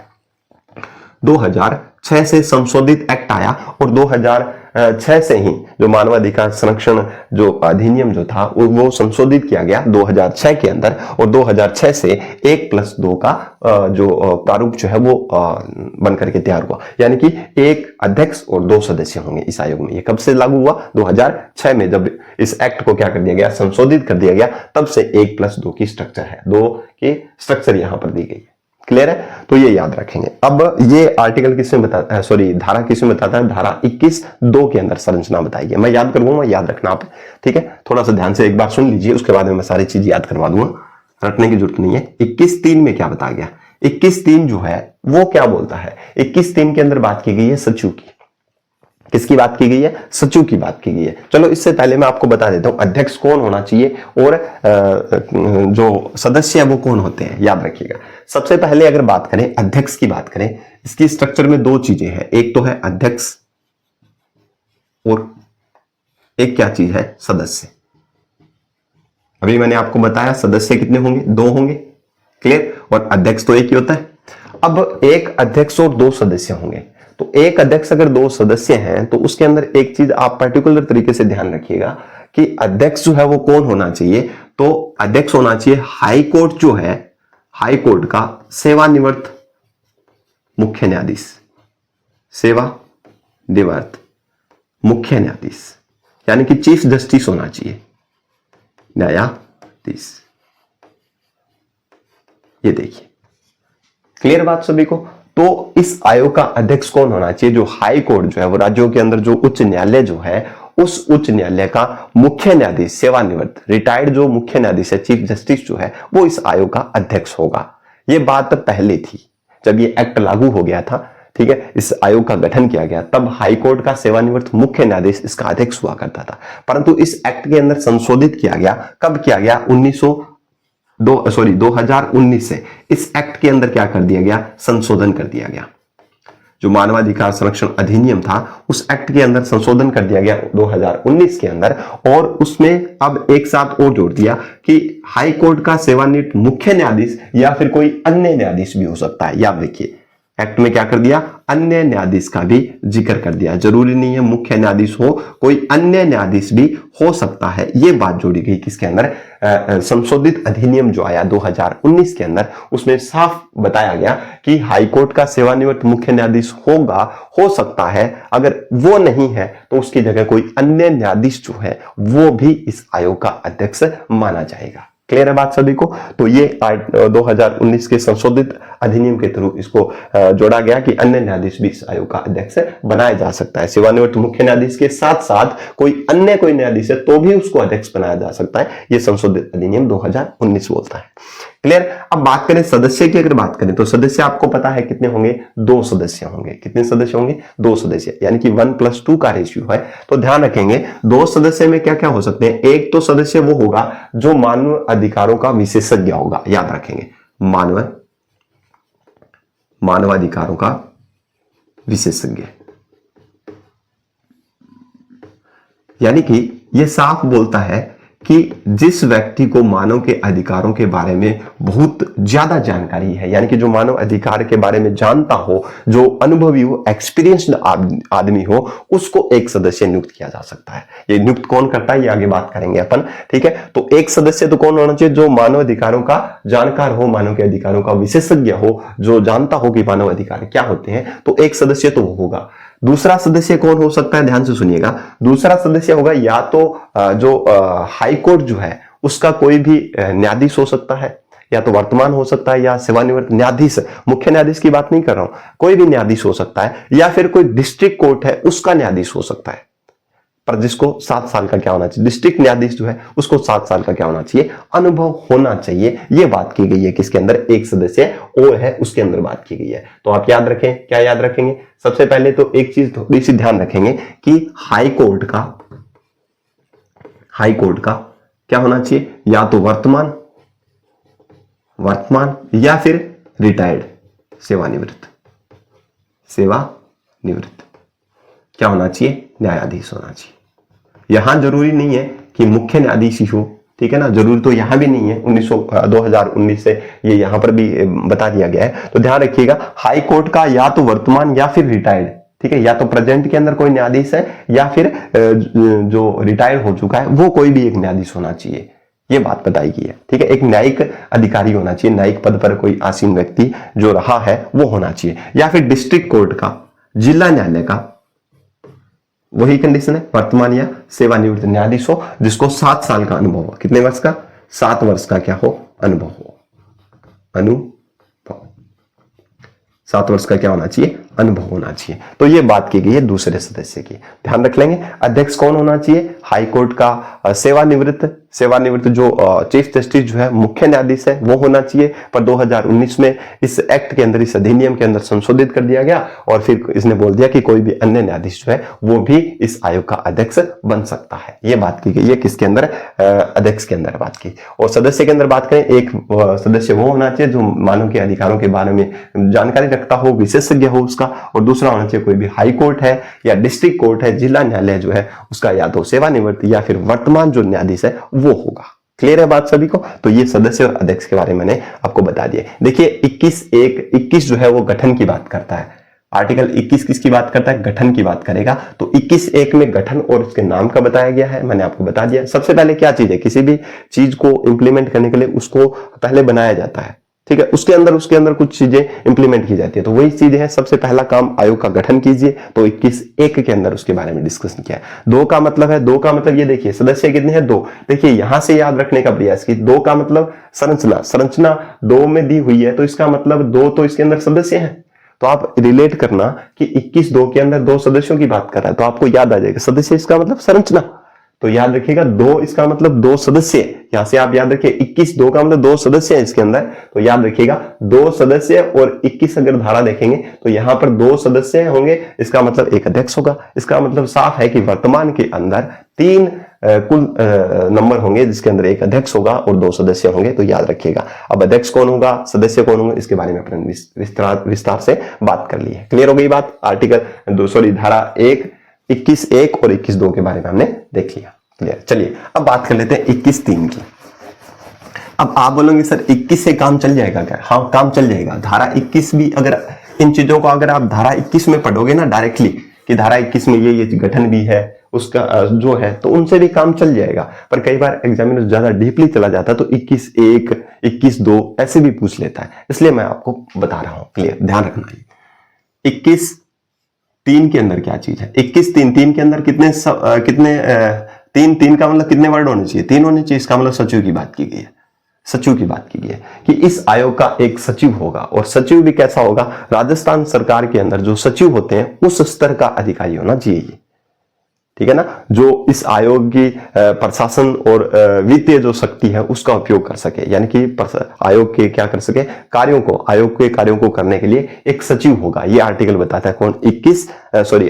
2006 से संशोधित एक्ट आया और 2006 से ही जो मानवाधिकार संरक्षण जो अधिनियम जो था वो संशोधित किया गया 2006 के अंदर। और 2006 से 1+2 का जो प्रारूप जो है वो बनकर के तैयार हुआ, यानी कि एक अध्यक्ष और 2 सदस्य होंगे इस आयोग में। ये कब से लागू हुआ, 2006 में, जब इस एक्ट को क्या कर दिया गया, संशोधित कर दिया गया, तब से 1+2 की स्ट्रक्चर है, 2 की स्ट्रक्चर यहां पर दी गई है। क्लियर है। तो ये याद रखेंगे। अब ये आर्टिकल किसमें बताता है, धारा किसमें बताता है, धारा 21(2) के अंदर संरचना बताई है। मैं याद करवाऊंगा, याद रखना आप, ठीक है। थोड़ा सा ध्यान से एक बार सुन लीजिए, उसके बाद में मैं सारी चीज याद करवा दूंगा, रटने की जरूरत नहीं है। 21(3) में क्या बताया गया, 21(3) जो है वो क्या बोलता है, 21(3) के अंदर बात की गई है सचिव की। किसकी बात की गई है, सचिव की बात की गई है। चलो इससे पहले मैं आपको बता देता हूं अध्यक्ष कौन होना चाहिए और जो सदस्य है वो कौन होते हैं, याद रखिएगा। सबसे पहले अगर बात करें अध्यक्ष की बात करें, इसकी स्ट्रक्चर में 2 चीजें हैं, एक तो है अध्यक्ष और एक क्या चीज है, सदस्य। अभी मैंने आपको बताया सदस्य कितने होंगे, 2 होंगे। क्लियर। और अध्यक्ष तो एक ही होता है। अब एक अध्यक्ष और 2 सदस्य होंगे, तो एक अध्यक्ष अगर 2 सदस्य हैं तो उसके अंदर एक चीज आप पर्टिकुलर तरीके से ध्यान रखिएगा कि अध्यक्ष जो है वो कौन होना चाहिए। तो अध्यक्ष होना चाहिए हाई कोर्ट जो है, हाई कोर्ट का सेवानिवृत्त मुख्य न्यायाधीश, सेवानिवृत्त मुख्य न्यायाधीश, यानी कि चीफ जस्टिस होना चाहिए, न्यायाधीश। ये देखिए, क्लियर बात सभी को। तो इस आयोग का अध्यक्ष कौन होना चाहिए? जो हाई कोर्ट जो है वो राज्यों के अंदर जो उच्च न्यायालय जो है, उस उच्च न्यायालय का मुख्य न्यायाधीश, सेवानिवृत्त रिटायर्ड जो मुख्य न्यायाधीश है, चीफ जस्टिस जो है, वो इस आयोग का अध्यक्ष होगा। ये बात पहले थी जब ये एक्ट लागू हो गया था, ठीक है, इस आयोग का गठन किया गया, तब हाई कोर्ट का सेवानिवृत्त मुख्य न्यायाधीश इसका अध्यक्ष हुआ करता था। परंतु इस एक्ट के अंदर संशोधित किया गया, कब किया गया? 2019 से इस एक्ट के अंदर क्या कर दिया गया? संशोधन कर दिया गया। जो मानवाधिकार संरक्षण अधिनियम था, उस एक्ट के अंदर संशोधन कर दिया गया 2019 के अंदर, और उसमें अब एक साथ और जोड़ दिया कि हाई कोर्ट का सेवानिवृत्त मुख्य न्यायाधीश या फिर कोई अन्य न्यायाधीश भी हो सकता है। याद देखिए, एक्ट में क्या कर दिया? अन्य न्यायाधीश का भी जिक्र कर दिया। जरूरी नहीं है मुख्य न्यायाधीश हो, कोई अन्य न्यायाधीश भी हो सकता है। ये बात जोड़ी गई किसके अंदर? संशोधित अधिनियम जो आया 2019 के अंदर, उसमें साफ बताया गया कि हाईकोर्ट का सेवानिवृत्त मुख्य न्यायाधीश होगा, हो सकता है। अगर वो नहीं है तो उसकी जगह कोई अन्य न्यायाधीश जो है वो भी इस आयोग का अध्यक्ष माना जाएगा। क्लियर है बात सभी को? तो ये 2019 के संशोधित अधिनियम के थ्रू इसको जोड़ा गया कि अन्य न्यायाधीश भी इस आयोग का अध्यक्ष बनाया जा सकता है। सेवानिवृत्त मुख्य न्यायाधीश के साथ साथ कोई न्यायाधीश है तो भी उसको अध्यक्ष बनाया जा सकता है। ये संशोधित अधिनियम 2019 बोलता है। क्लियर? अब बात करें सदस्य की, अगर बात करें तो सदस्य आपको पता है कितने होंगे? 2 सदस्य होंगे। कितने सदस्य होंगे? 2 सदस्य, यानी कि 1+2 का रेशियो है। तो ध्यान रखेंगे 2 सदस्य में क्या क्या हो सकते हैं? एक तो सदस्य वो होगा जो मानव अधिकारों का विशेषज्ञ होगा। याद रखेंगे, मानवाधिकारों का विशेषज्ञ, यानी कि यह साफ बोलता है कि जिस व्यक्ति को मानव के अधिकारों के बारे में बहुत ज्यादा जानकारी है, यानी कि जो मानव अधिकार के बारे में जानता हो, जो अनुभवी हो, एक्सपीरियंस्ड आदमी हो, उसको एक सदस्य नियुक्त किया जा सकता है। ये नियुक्त कौन करता है ये आगे बात करेंगे अपन, ठीक है। तो एक सदस्य तो कौन होना चाहिए? जो मानव अधिकारों का जानकार हो, मानव के अधिकारों का विशेषज्ञ हो, जो जानता हो कि मानव अधिकार क्या होते हैं, तो एक सदस्य तो वो होगा। दूसरा सदस्य कौन हो सकता है? ध्यान से सुनिएगा। दूसरा सदस्य होगा या तो जो हाई कोर्ट जो है उसका कोई भी न्यायाधीश हो सकता है, या तो वर्तमान हो सकता है, या सेवानिवृत्त न्यायाधीश, मुख्य न्यायाधीश की बात नहीं कर रहा हूं, कोई भी न्यायाधीश हो सकता है, या फिर कोई डिस्ट्रिक्ट कोर्ट है उसका न्यायाधीश हो सकता है, पर जिसको 7 साल का क्या होना चाहिए? डिस्ट्रिक्ट न्यायाधीश जो है उसको 7 साल का क्या होना चाहिए? अनुभव होना चाहिए। ये बात की गई है किसके अंदर? एक सदस्य और है उसके अंदर बात की गई है। तो आप याद रखें, क्या याद रखेंगे? सबसे पहले तो एक चीज थोड़ी सी ध्यान रखेंगे कि हाई कोर्ट का क्या होना चाहिए? या तो वर्तमान या फिर रिटायर्ड, सेवानिवृत्त क्या होना चाहिए? न्यायाधीश होना चाहिए। यहां जरूरी नहीं है कि मुख्य न्यायाधीश ही हो, ठीक है ना, जरूरी तो यहां भी नहीं है। 2019 से ये यहां पर भी बता दिया गया है। तो ध्यान रखिएगा, हाई कोर्ट का या तो वर्तमान या फिर रिटायर्ड, ठीक है, या तो प्रेजेंट के अंदर कोई न्यायाधीश है, या फिर जो रिटायर हो चुका है वो कोई भी एक न्यायाधीश होना चाहिए। ये बात बताई गई है, ठीक है। एक न्यायिक अधिकारी होना चाहिए, न्यायिक पद पर कोई आसीन व्यक्ति जो रहा है वो होना चाहिए, या फिर डिस्ट्रिक्ट कोर्ट का, जिला न्यायालय का, वही कंडीशन है, वर्तमान या सेवानिवृत्त न्यायाधीश हो जिसको 7 साल का अनुभव हो। कितने वर्ष का? 7 वर्ष का क्या हो? अनुभव हो। 7 वर्ष का क्या होना चाहिए? अनुभव होना चाहिए। तो ये बात की गई है दूसरे सदस्य की, ध्यान रख लेंगे। अध्यक्ष कौन होना चाहिए? हाई कोर्ट का सेवानिवृत्त जो चीफ जस्टिस जो है, मुख्य न्यायाधीश है, वो होना चाहिए। पर 2019 में इस एक्ट के अंदर, इस अधिनियम के अंदर संशोधित कर दिया गया, और फिर इसने बोल दिया कि कोई भी अन्य न्यायाधीश जो है वो भी इस आयोग का अध्यक्ष बन सकता है। ये बात की गई है किसके अंदर? अध्यक्ष के अंदर बात की। और सदस्य के अंदर बात करें, एक सदस्य वो होना चाहिए जो मानव के अधिकारों के बारे में जानकारी रखता हो, विशेषज्ञ हो उसका, और दूसरा होना चाहिए कोई भी हाई कोर्ट है या डिस्ट्रिक्ट कोर्ट है, जिला न्यायालय जो है उसका या तो सेवानिवृत्त या फिर वर्तमान जो न्यायाधीश है वो होगा। क्लियर है बात सभी को? तो ये सदस्य और अध्यक्ष के बारे में मैंने आपको बता दिया। देखिए 21 जो है वो गठन की बात करता है। आर्टिकल 21 किसकी बात करता है? गठन की बात करेगा। तो 21(1) में गठन और उसके नाम का बताया गया है, मैंने आपको बता दिया। सबसे पहले क्या चीज है, किसी भी चीज को इंप्लीमेंट करने के लिए उसको पहले बनाया जाता है, ठीक है, उसके अंदर कुछ चीजें इंप्लीमेंट की जाती है। तो वही चीजें हैं, सबसे पहला काम आयोग का गठन कीजिए। तो 21(1) के अंदर उसके बारे में डिस्कशन किया है। 2 का मतलब है, 2 का मतलब ये देखिए सदस्य कितने हैं? 2। देखिए यहां से याद रखने का प्रयास की, 2 का मतलब संरचना 2 में दी हुई है, तो इसका मतलब 2 तो इसके अंदर सदस्य हैं। तो आप रिलेट करना कि 21(2) के अंदर 2 सदस्यों की बात कर रहा है, तो आपको याद आ जाएगा सदस्य इसका मतलब संरचना। तो याद रखिएगा 2 इसका मतलब 2 सदस्य। यहां से आप याद रखिए 21(2) का मतलब 2 सदस्य हैं इसके अंदर। तो याद रखिएगा 2 सदस्य, और 21 अगर धारा देखेंगे तो यहां पर 2 सदस्य होंगे, इसका मतलब एक अध्यक्ष होगा। इसका मतलब साफ है कि वर्तमान के अंदर 3 कुल नंबर होंगे जिसके अंदर एक अध्यक्ष होगा और 2 सदस्य होंगे। तो याद रखिएगा। अब अध्यक्ष कौन होगा, सदस्य कौन होंगे, इसके बारे में अपन विस्तार से बात कर ली है। क्लियर हो गई बात? धारा 21(1) और 21(2) के बारे में हमने देख लिया। क्लियर? चलिए अब बात कर लेते हैं 21(3) की। अब आप बोलोगे सर 21 से काम चल जाएगा क्या? हाँ, काम चल जाएगा। धारा 21 भी अगर इन चीजों को अगर आप धारा 21 में पढ़ोगे ना डायरेक्टली, कि धारा 21 में ये गठन भी है उसका जो है, तो उनसे भी काम चल जाएगा। पर कई बार एग्जामिनर ज्यादा डीपली चला जाता है तो 21(1) 21(2) ऐसे भी पूछ लेता है, इसलिए मैं आपको बता रहा हूं। क्लियर? ध्यान रखना। 21(3) के अंदर क्या चीज है? 21(3) के अंदर कितने 3 का मतलब कितने वर्ड होने चाहिए? 3 होने चाहिए। इसका मतलब सचिव की बात की गई है। सचिव की बात की गई है कि इस आयोग का एक सचिव होगा, और सचिव भी कैसा होगा? राजस्थान सरकार के अंदर जो सचिव होते हैं उस स्तर का अधिकारी होना चाहिए, ठीक है ना, जो इस आयोग की प्रशासन और वित्तीय जो शक्ति है उसका उपयोग कर सके, यानी कि आयोग के क्या कर सके, आयोग के कार्यों को करने के लिए एक सचिव होगा। ये आर्टिकल बताता है। कौन?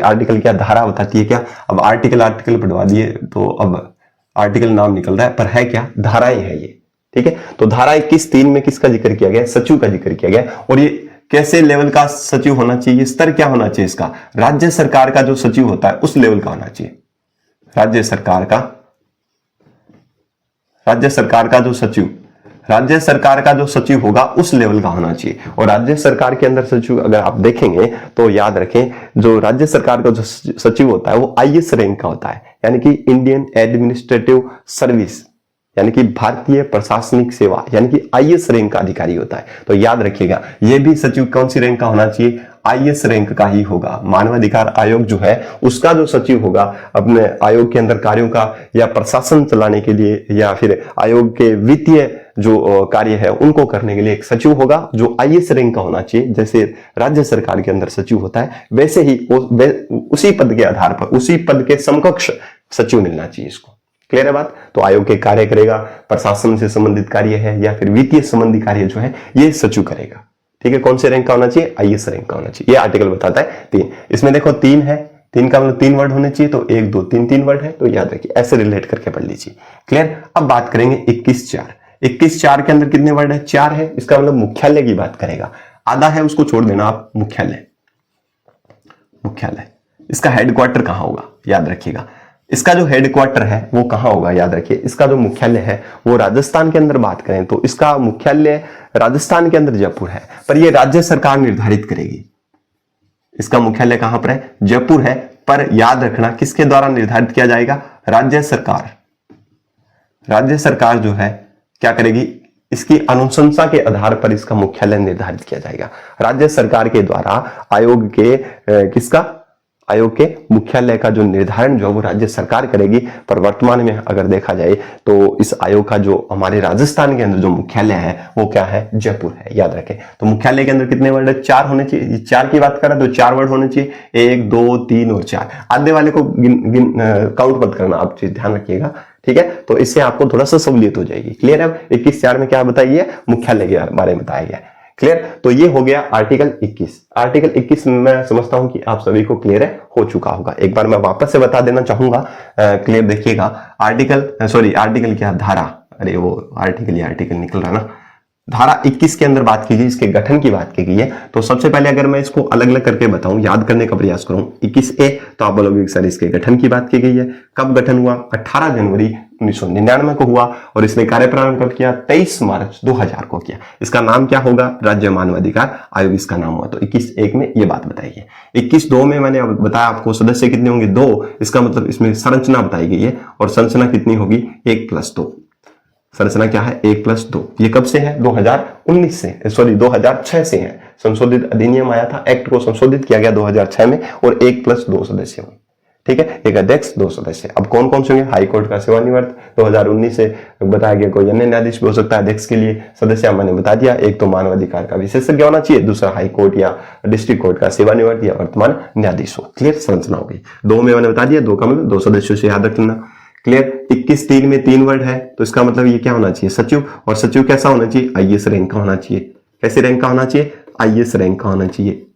आर्टिकल क्या, धारा बताती है क्या? अब आर्टिकल पढ़वा दिए तो अब आर्टिकल नाम निकल रहा है, पर है क्या? धाराएं है ये, ठीक है। तो धारा 21(3) में किसका जिक्र किया गया? सचिव का जिक्र किया गया। और ये कैसे लेवल का सचिव होना चाहिए? स्तर क्या होना चाहिए इसका? राज्य सरकार का जो सचिव होता है उस लेवल का होना चाहिए। राज्य सरकार का जो सचिव होगा उस लेवल का होना चाहिए। और राज्य सरकार के अंदर सचिव अगर आप देखेंगे तो याद रखें, जो राज्य सरकार का जो सचिव होता है वो IAS रैंक का होता है, यानी कि इंडियन एडमिनिस्ट्रेटिव सर्विस, यानी कि भारतीय प्रशासनिक सेवा, यानी कि IAS रैंक का अधिकारी होता है। तो याद रखिएगा ये भी सचिव कौन सी रैंक का होना चाहिए? IAS रैंक का ही होगा। मानवाधिकार आयोग जो है उसका जो सचिव होगा अपने आयोग के अंदर कार्यों का या प्रशासन चलाने के लिए या फिर आयोग के वित्तीय जो कार्य है उनको करने के लिए एक सचिव होगा जो IAS रैंक का होना चाहिए। जैसे राज्य सरकार के अंदर सचिव होता है वैसे ही उसी पद के आधार पर उसी पद के समकक्ष सचिव मिलना चाहिए इसको। क्लियर है बात? तो आयोग के कार्य करेगा, प्रशासन से संबंधित कार्य है या फिर वित्तीय संबंधी कार्य जो है ये सचिव करेगा, ठीक है। कौन से रैंक का होना चाहिए? IAS रैंक का होना चाहिए। ये आर्टिकल बताता है 3। इसमें देखो 3 है, 3 का मतलब 3 वर्ड होने चाहिए, तो 1 2 3 वर्ड है, तो याद रखिए ऐसे रिलेट करके पढ़ लीजिए। क्लियर? अब बात करेंगे 21(4). 21(4) के अंदर कितने वर्ड है? 4 है। इसका मतलब मुख्यालय की बात करेगा। आधा है उसको छोड़ देना आप। मुख्यालय इसका हेडक्वार्टर कहां होगा? याद रखिएगा इसका जो हेडक्वार्टर है वो कहां होगा? याद रखिए इसका जो मुख्यालय है वो राजस्थान के अंदर बात करें तो इसका मुख्यालय राजस्थान के अंदर जयपुर है, पर ये राज्य सरकार निर्धारित करेगी। इसका मुख्यालय कहां पर है? जयपुर है, पर याद रखना किसके द्वारा निर्धारित किया जाएगा? राज्य सरकार जो है क्या करेगी? इसकी अनुशंसा के आधार पर इसका मुख्यालय निर्धारित किया जाएगा। राज्य सरकार के द्वारा आयोग के मुख्यालय का जो निर्धारण जो है वो राज्य सरकार करेगी। पर वर्तमान में अगर देखा जाए तो इस आयोग का जो हमारे राजस्थान के अंदर जो मुख्यालय है वो क्या है? जयपुर है। याद रखें। तो मुख्यालय के अंदर कितने वर्ड है? 4 होने चाहिए। 4 की बात करें तो 4 वर्ड होने चाहिए। 1 2 3 और 4। आधे वाले को काउंट मत करना, आप चीज ध्यान रखिएगा, ठीक है। तो इससे आपको थोड़ा सा सहूलियत हो जाएगी। क्लियर है? 21(4) में क्या बताइए? मुख्यालय के बारे में बताया गया है। क्लियर? तो ये हो गया आर्टिकल 21। आर्टिकल 21 में मैं समझता हूं कि आप सभी को क्लियर हो चुका होगा। एक बार मैं वापस से बता देना चाहूंगा। क्लियर देखिएगा। आर्टिकल क्या? धारा। अरे वो आर्टिकल निकल रहा ना। धारा 21 के अंदर बात की गई, इसके गठन की बात की गई है। तो सबसे पहले अगर मैं इसको अलग अलग करके बताऊं, याद करने का प्रयास करूं, 21A, तो आप बोलोगे सर इसके गठन की बात की गई है। कब गठन हुआ? 18 जनवरी 1999 को हुआ, और इसने कार्य प्रारंभ कब किया? 23 मार्च 2000 को किया। इसका नाम क्या होगा? राज्य मानवाधिकार आयोग इसका नाम हुआ। तो 21(1) में ये बात बताई है। 21(2) में मैंने बताया आपको सदस्य कितने होंगे? 2। इसका मतलब इसमें संरचना बताई गई है, और संरचना कितनी होगी? 1+2। संरचना क्या है? 1+2। ये कब से है? 2019 से, सॉरी 2006 से है। संशोधित अधिनियम आया था, एक्ट को संशोधित किया गया 2006 में, और 1+2 सदस्य होंगे। ठीक है, एक अध्यक्ष 2 सदस्य। अब कौन कौन से होंगे? हाईकोर्ट का सेवानिवृत्त 2019 से बताया गया, कोई अन्य न्यायाधीश भी हो सकता है अध्यक्ष के लिए। सदस्य मैंने बता दिया, एक तो मानवाधिकार का विशेषज्ञ होना चाहिए, दूसरा हाईकोर्ट या डिस्ट्रिक्ट कोर्ट का सेवानिवृत्त या वर्तमान न्यायाधीश हो। क्लियर? संरचना हो गई। 2 में मैंने बता दिया, 2 का मतलब 2 सदस्यों से, याद रखना। क्लियर? 21(3) में 3 वर्ड है, तो इसका मतलब ये क्या होना चाहिए? सचिव। और सचिव कैसा होना चाहिए? IAS रैंक का होना चाहिए। कैसे रैंक का होना चाहिए? IAS रैंक का होना चाहिए।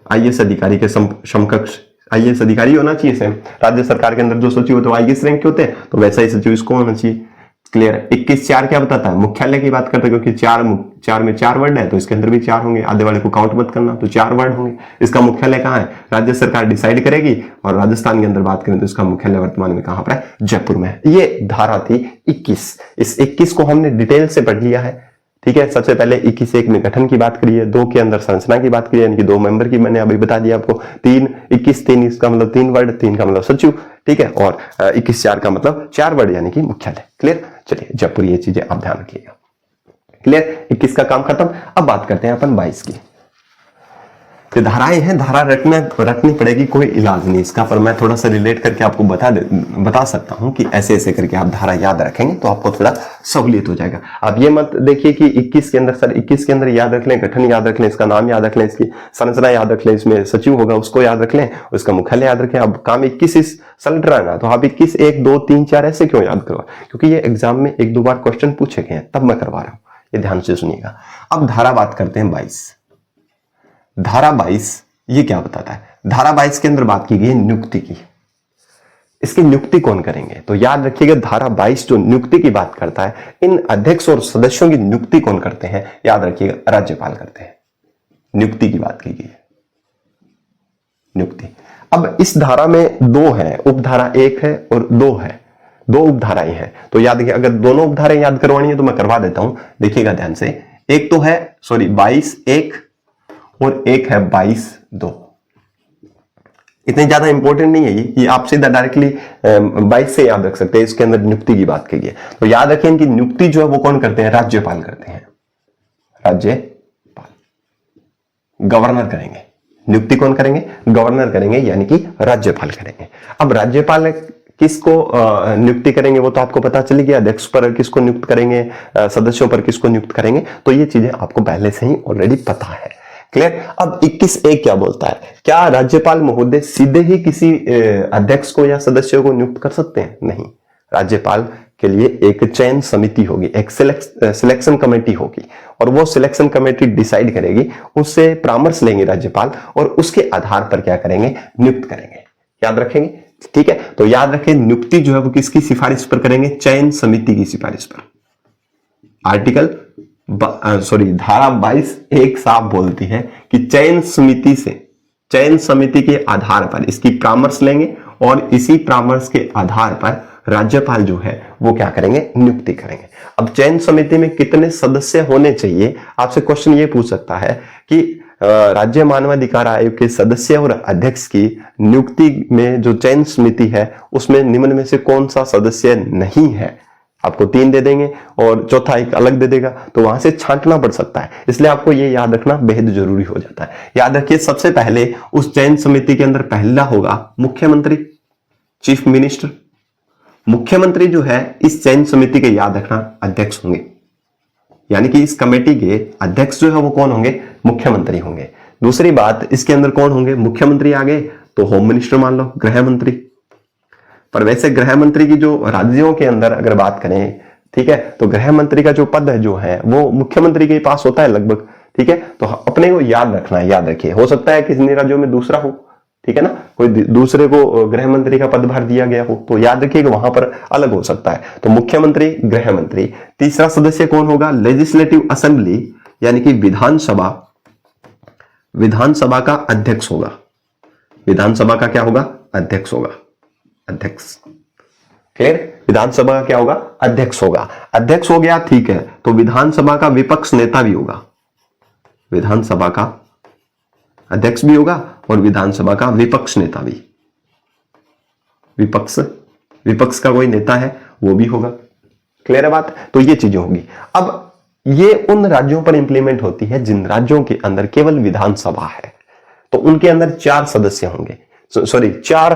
IAS अधिकारी के समकक्ष IAS अधिकारी होना चाहिए। सेम राज्य सरकार के अंदर जो सचिव होते हैं IAS रैंक के होते हैं, तो वैसा ही सचिव इसको होना चाहिए। क्लियर? 21(4) क्या बताता है? मुख्यालय की बात करते हैं, क्योंकि 4 में 4 वर्ड है, तो इसके अंदर भी 4 होंगे। आधे वाले को काउंट मत करना, तो 4 वर्ड होंगे। इसका मुख्यालय कहाँ है? राज्य सरकार डिसाइड करेगी। और राजस्थान के अंदर बात करें तो इसका मुख्यालय वर्तमान में कहां पर है? जयपुर में है। ये धारा थी 21। इस 21 को हमने डिटेल से पढ़ लिया है। ठीक है, सबसे पहले 21(1) में गठन की बात करी है, 2 के अंदर संरचना की बात करी है, यानी कि 2 मेंबर की मैंने अभी बता दिया आपको। 21(3) इसका मतलब 3 वर्ड, 3 का मतलब सचिव। ठीक है, और 21(4) का मतलब 4 वर्ड, यानी कि मुख्यालय। क्लियर? चलिए, जयपुर, ये चीजें आप ध्यान रखिएगा। क्लियर? 21 का काम खत्म। अब बात करते हैं अपन 22 की। तो धाराएं हैं, धारा रटनी पड़ेगी, कोई इलाज नहीं इसका, पर मैं थोड़ा सा रिलेट करके आपको बता सकता हूं कि ऐसे ऐसे करके आप धारा याद रखेंगे तो आपको थोड़ा सहूलियत हो जाएगा। आप ये मत देखिए कि 21 के अंदर, सर 21 के अंदर याद रख लें, गठन याद रख लें, इसका नाम याद रख लें, इसकी संरचना याद रख लें, इसमें सचिव होगा उसको याद रख लें, उसका मुख्यालय याद रखें। अब काम 21 इस सलट रहा ना, तो आप 21 1 2 3 4 ऐसे क्यों याद करवा? क्योंकि ये एग्जाम में 1-2 बार क्वेश्चन पूछे गए हैं, तब मैं करवा रहा हूं। ये ध्यान से सुनिएगा। अब धारा बात करते हैं 22। धारा 22 ये क्या बताता है? धारा 22 के अंदर बात की गई है नियुक्ति की। इसकी नियुक्ति कौन करेंगे? तो याद रखिएगा, धारा 22 जो नियुक्ति की बात करता है, इन अध्यक्ष और सदस्यों की नियुक्ति कौन करते हैं? याद रखिएगा, राज्यपाल करते हैं। नियुक्ति की बात की गई है, नियुक्ति। अब इस धारा में 2 है, उपधारा 1 है और 2 है, 2 उपधाराएं हैं। तो याद रखिए, अगर दोनों उपधाराएं याद करवानी है तो मैं करवा देता हूं, देखिएगा ध्यान से। एक तो है 22(1) और एक है 22(2). इतने ज्यादा इंपॉर्टेंट नहीं है ये आप सीधा डायरेक्टली 22 से याद रख सकते हैं। इसके अंदर नियुक्ति की बात की गई है, तो याद रखें इनकी नियुक्ति जो है वो कौन करते हैं? राज्यपाल करते हैं। राज्यपाल, गवर्नर करेंगे। नियुक्ति कौन करेंगे? गवर्नर करेंगे, यानी कि राज्यपाल करेंगे। अब राज्यपाल किसको नियुक्ति करेंगे वो तो आपको पता चली गया। अध्यक्ष पर किसको नियुक्त करेंगे, सदस्यों पर किसको नियुक्त करेंगे, तो ये चीजें आपको पहले से ही ऑलरेडी पता है। क्लियर? अब 21(1) क्या बोलता है? क्या राज्यपाल महोदय सीधे ही किसी अध्यक्ष को या सदस्य को नियुक्त कर सकते हैं? नहीं, राज्यपाल के लिए एक चयन समिति होगी, एक सिलेक्शन कमेटी होगी, और वो सिलेक्शन कमेटी डिसाइड करेगी, उससे परामर्श लेंगे राज्यपाल, और उसके आधार पर क्या करेंगे? नियुक्त करेंगे। याद रखेंगे? ठीक है, तो याद रखें, नियुक्ति जो है वो किसकी सिफारिश पर करेंगे? चयन समिति की सिफारिश पर। आर्टिकल धारा 22(1) साफ बोलती है कि चयन समिति के आधार पर इसकी परामर्श लेंगे, और इसी परामर्श के आधार पर राज्यपाल जो है वो क्या करेंगे? नियुक्ति करेंगे। अब चयन समिति में कितने सदस्य होने चाहिए? आपसे क्वेश्चन ये पूछ सकता है कि राज्य मानवाधिकार आयोग के सदस्य और अध्यक्ष की नियुक्ति में जो चयन समिति है उसमें निम्न में से कौन सा सदस्य नहीं है? आपको 3 दे देंगे और चौथा एक अलग दे देगा, तो वहां से छांटना पड़ सकता है। इसलिए आपको ये याद रखना बेहद जरूरी हो जाता है। याद रखिए, सबसे पहले उस चयन समिति के अंदर पहला होगा मुख्यमंत्री, चीफ मिनिस्टर। मुख्यमंत्री जो है इस चयन समिति के, याद रखना, अध्यक्ष होंगे, यानी कि इस कमेटी के अध्यक्ष जो है वो कौन होंगे? मुख्यमंत्री होंगे। दूसरी बात, इसके अंदर कौन होंगे? मुख्यमंत्री आगे तो होम मिनिस्टर मान लो, गृह मंत्री। पर वैसे गृह मंत्री की जो राज्यों के अंदर अगर बात करें, ठीक है, तो गृह मंत्री का जो पद है जो है वो मुख्यमंत्री के पास होता है लगभग। ठीक है, तो अपने को याद रखना है, याद रखिए। हो सकता है किसी राज्यों में दूसरा हो, ठीक है ना, कोई दूसरे को गृह मंत्री का पदभार दिया गया हो तो याद रखिएगा वहां पर अलग हो सकता है। तो मुख्यमंत्री, गृह मंत्री। तीसरा सदस्य कौन होगा? लेजिस्लेटिव असेंबली यानी कि विधानसभा, विधानसभा का अध्यक्ष होगा। विधानसभा का क्या होगा? अध्यक्ष होगा, अध्यक्ष। क्लियर? विधानसभा का क्या होगा? अध्यक्ष होगा। अध्यक्ष हो गया, ठीक है। तो विधानसभा का विपक्ष नेता भी होगा, विधानसभा का अध्यक्ष भी होगा और विधानसभा का विपक्ष नेता भी, विपक्ष का कोई नेता है वो भी होगा। क्लियर है बात? तो ये चीजें होगी। अब ये उन राज्यों पर इंप्लीमेंट होती है जिन राज्यों के अंदर केवल विधानसभा है, तो उनके अंदर 4 सदस्य होंगे, सॉरी 4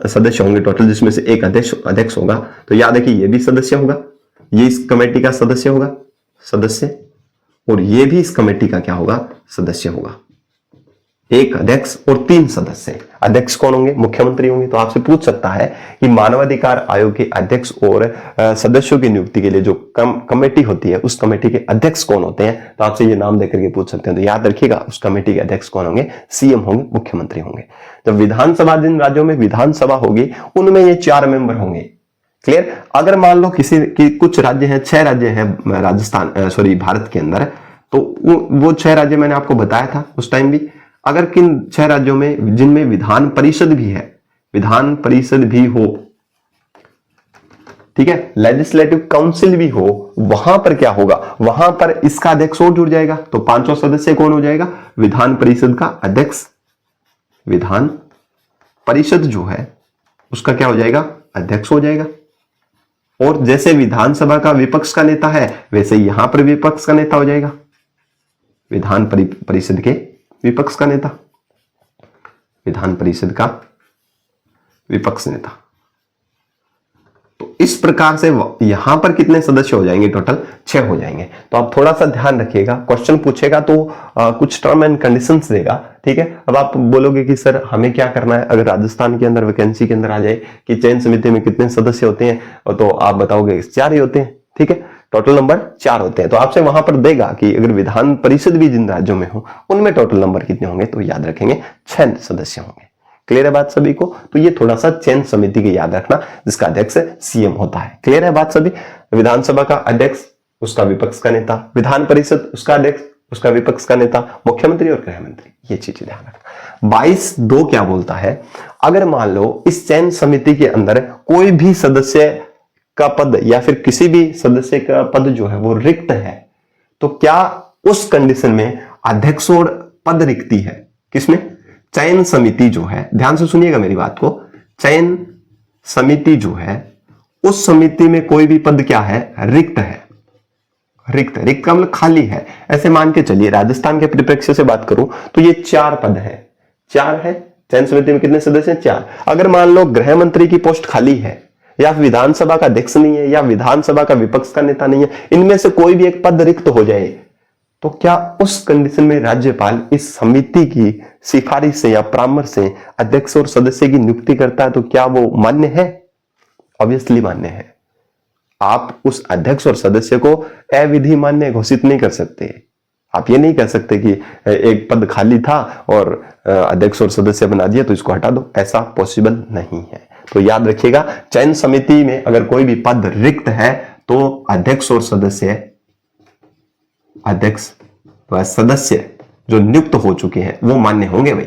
सदस्य होंगे टोटल, जिसमें से एक अध्यक्ष होगा। तो याद है कि ये भी सदस्य होगा, ये इस कमेटी का सदस्य होगा, सदस्य, और ये भी इस कमेटी का क्या होगा? सदस्य होगा। एक अध्यक्ष और 3 सदस्य। अध्यक्ष कौन होंगे? मुख्यमंत्री होंगे। तो आपसे पूछ सकता है कि मानवाधिकार आयोग के अध्यक्ष और सदस्यों की नियुक्ति के लिए जो कमेटी होती है उस कमेटी के अध्यक्ष कौन होते हैं? तो आपसे ये नाम देकर के पूछ सकते हैं। तो याद रखिएगा उस कमेटी के अध्यक्ष कौन होंगे? सीएम होंगे, मुख्यमंत्री होंगे। जब विधानसभा, जिन राज्यों में विधानसभा होगी उनमें ये 4 मेंबर होंगे। क्लियर? अगर मान लो कुछ राज्य हैं, 6 राज्य हैं राजस्थान, भारत के अंदर, तो वो 6 राज्य मैंने आपको बताया था उस टाइम भी। अगर किन 6 राज्यों में जिनमें विधान परिषद भी है, विधान परिषद भी हो, ठीक है, लेजिस्लेटिव काउंसिल भी हो, वहां पर क्या होगा? वहां पर इसका अध्यक्ष और जुड़ जाएगा। तो 5वां सदस्य कौन हो जाएगा? विधान परिषद का अध्यक्ष। विधान परिषद जो है उसका क्या हो जाएगा? अध्यक्ष हो जाएगा। और जैसे विधानसभा का विपक्ष का नेता है वैसे यहां पर विपक्ष का नेता हो जाएगा, विधान परिषद के विपक्ष का नेता, विधान परिषद का विपक्ष नेता। तो इस प्रकार से यहां पर कितने सदस्य हो जाएंगे? टोटल 6 हो जाएंगे। तो आप थोड़ा सा ध्यान रखिएगा, क्वेश्चन पूछेगा तो कुछ टर्म एंड कंडीशंस देगा, ठीक है। अब आप बोलोगे कि सर हमें क्या करना है अगर राजस्थान के अंदर वैकेंसी के अंदर आ जाए कि चयन समिति में कितने सदस्य होते हैं, तो आप बताओगे 4 ही होते हैं, ठीक है, टोटल नंबर 4 होते हैं। तो आपसे वहां पर देगा कि अगर विधान परिषद भी जिन राज्यों में हो उनमें टोटल नंबर कितने होंगे, तो याद रखेंगे 6 सदस्य होंगे। क्लियर है बात सभी को? तो ये थोड़ा सा चयन समिति के याद रखना, जिसका अध्यक्ष सीएम होता है। क्लियर है बात सभी? विधानसभा का अध्यक्ष, उसका विपक्ष का नेता, विधान परिषद उसका अध्यक्ष, उसका विपक्ष का नेता, मुख्यमंत्री और गृह मंत्री, ये चीजें ध्यान रखना। 22(2) क्या बोलता है? अगर मान लो इस चयन समिति के अंदर कोई भी सदस्य का पद या फिर किसी भी सदस्य का पद जो है वो रिक्त है, तो क्या उस कंडीशन में अध्यक्ष और पद रिक्ति है किसमें? चयन समिति जो है, ध्यान से सुनिएगा मेरी बात को, चयन समिति जो है उस समिति में कोई भी पद क्या है? रिक्त है। रिक्त का मतलब खाली है। ऐसे मान के चलिए राजस्थान के परिप्रेक्ष्य से बात करूं तो ये 4 पद है, 4 है। चयन समिति में कितने सदस्य हैं? 4। अगर मान लो गृह मंत्री की पोस्ट खाली है, या विधानसभा का अध्यक्ष नहीं है, या विधानसभा का विपक्ष का नेता नहीं है, इनमें से कोई भी एक पद रिक्त हो जाए, तो क्या उस कंडीशन में राज्यपाल इस समिति की सिफारिश से या परामर्श से अध्यक्ष और सदस्य की नियुक्ति करता है, तो क्या वो मान्य है? ऑब्वियसली मान्य है। आप उस अध्यक्ष और सदस्य को अविधि मान्य घोषित नहीं कर सकते। आप ये नहीं कह सकते कि एक पद खाली था और अध्यक्ष और सदस्य बना दिया तो इसको हटा दो, ऐसा पॉसिबल नहीं है। तो याद रखिएगा, चयन समिति में अगर कोई भी पद रिक्त है तो अध्यक्ष और सदस्य, अध्यक्ष व सदस्य जो नियुक्त हो चुके हैं वो मान्य होंगे, भाई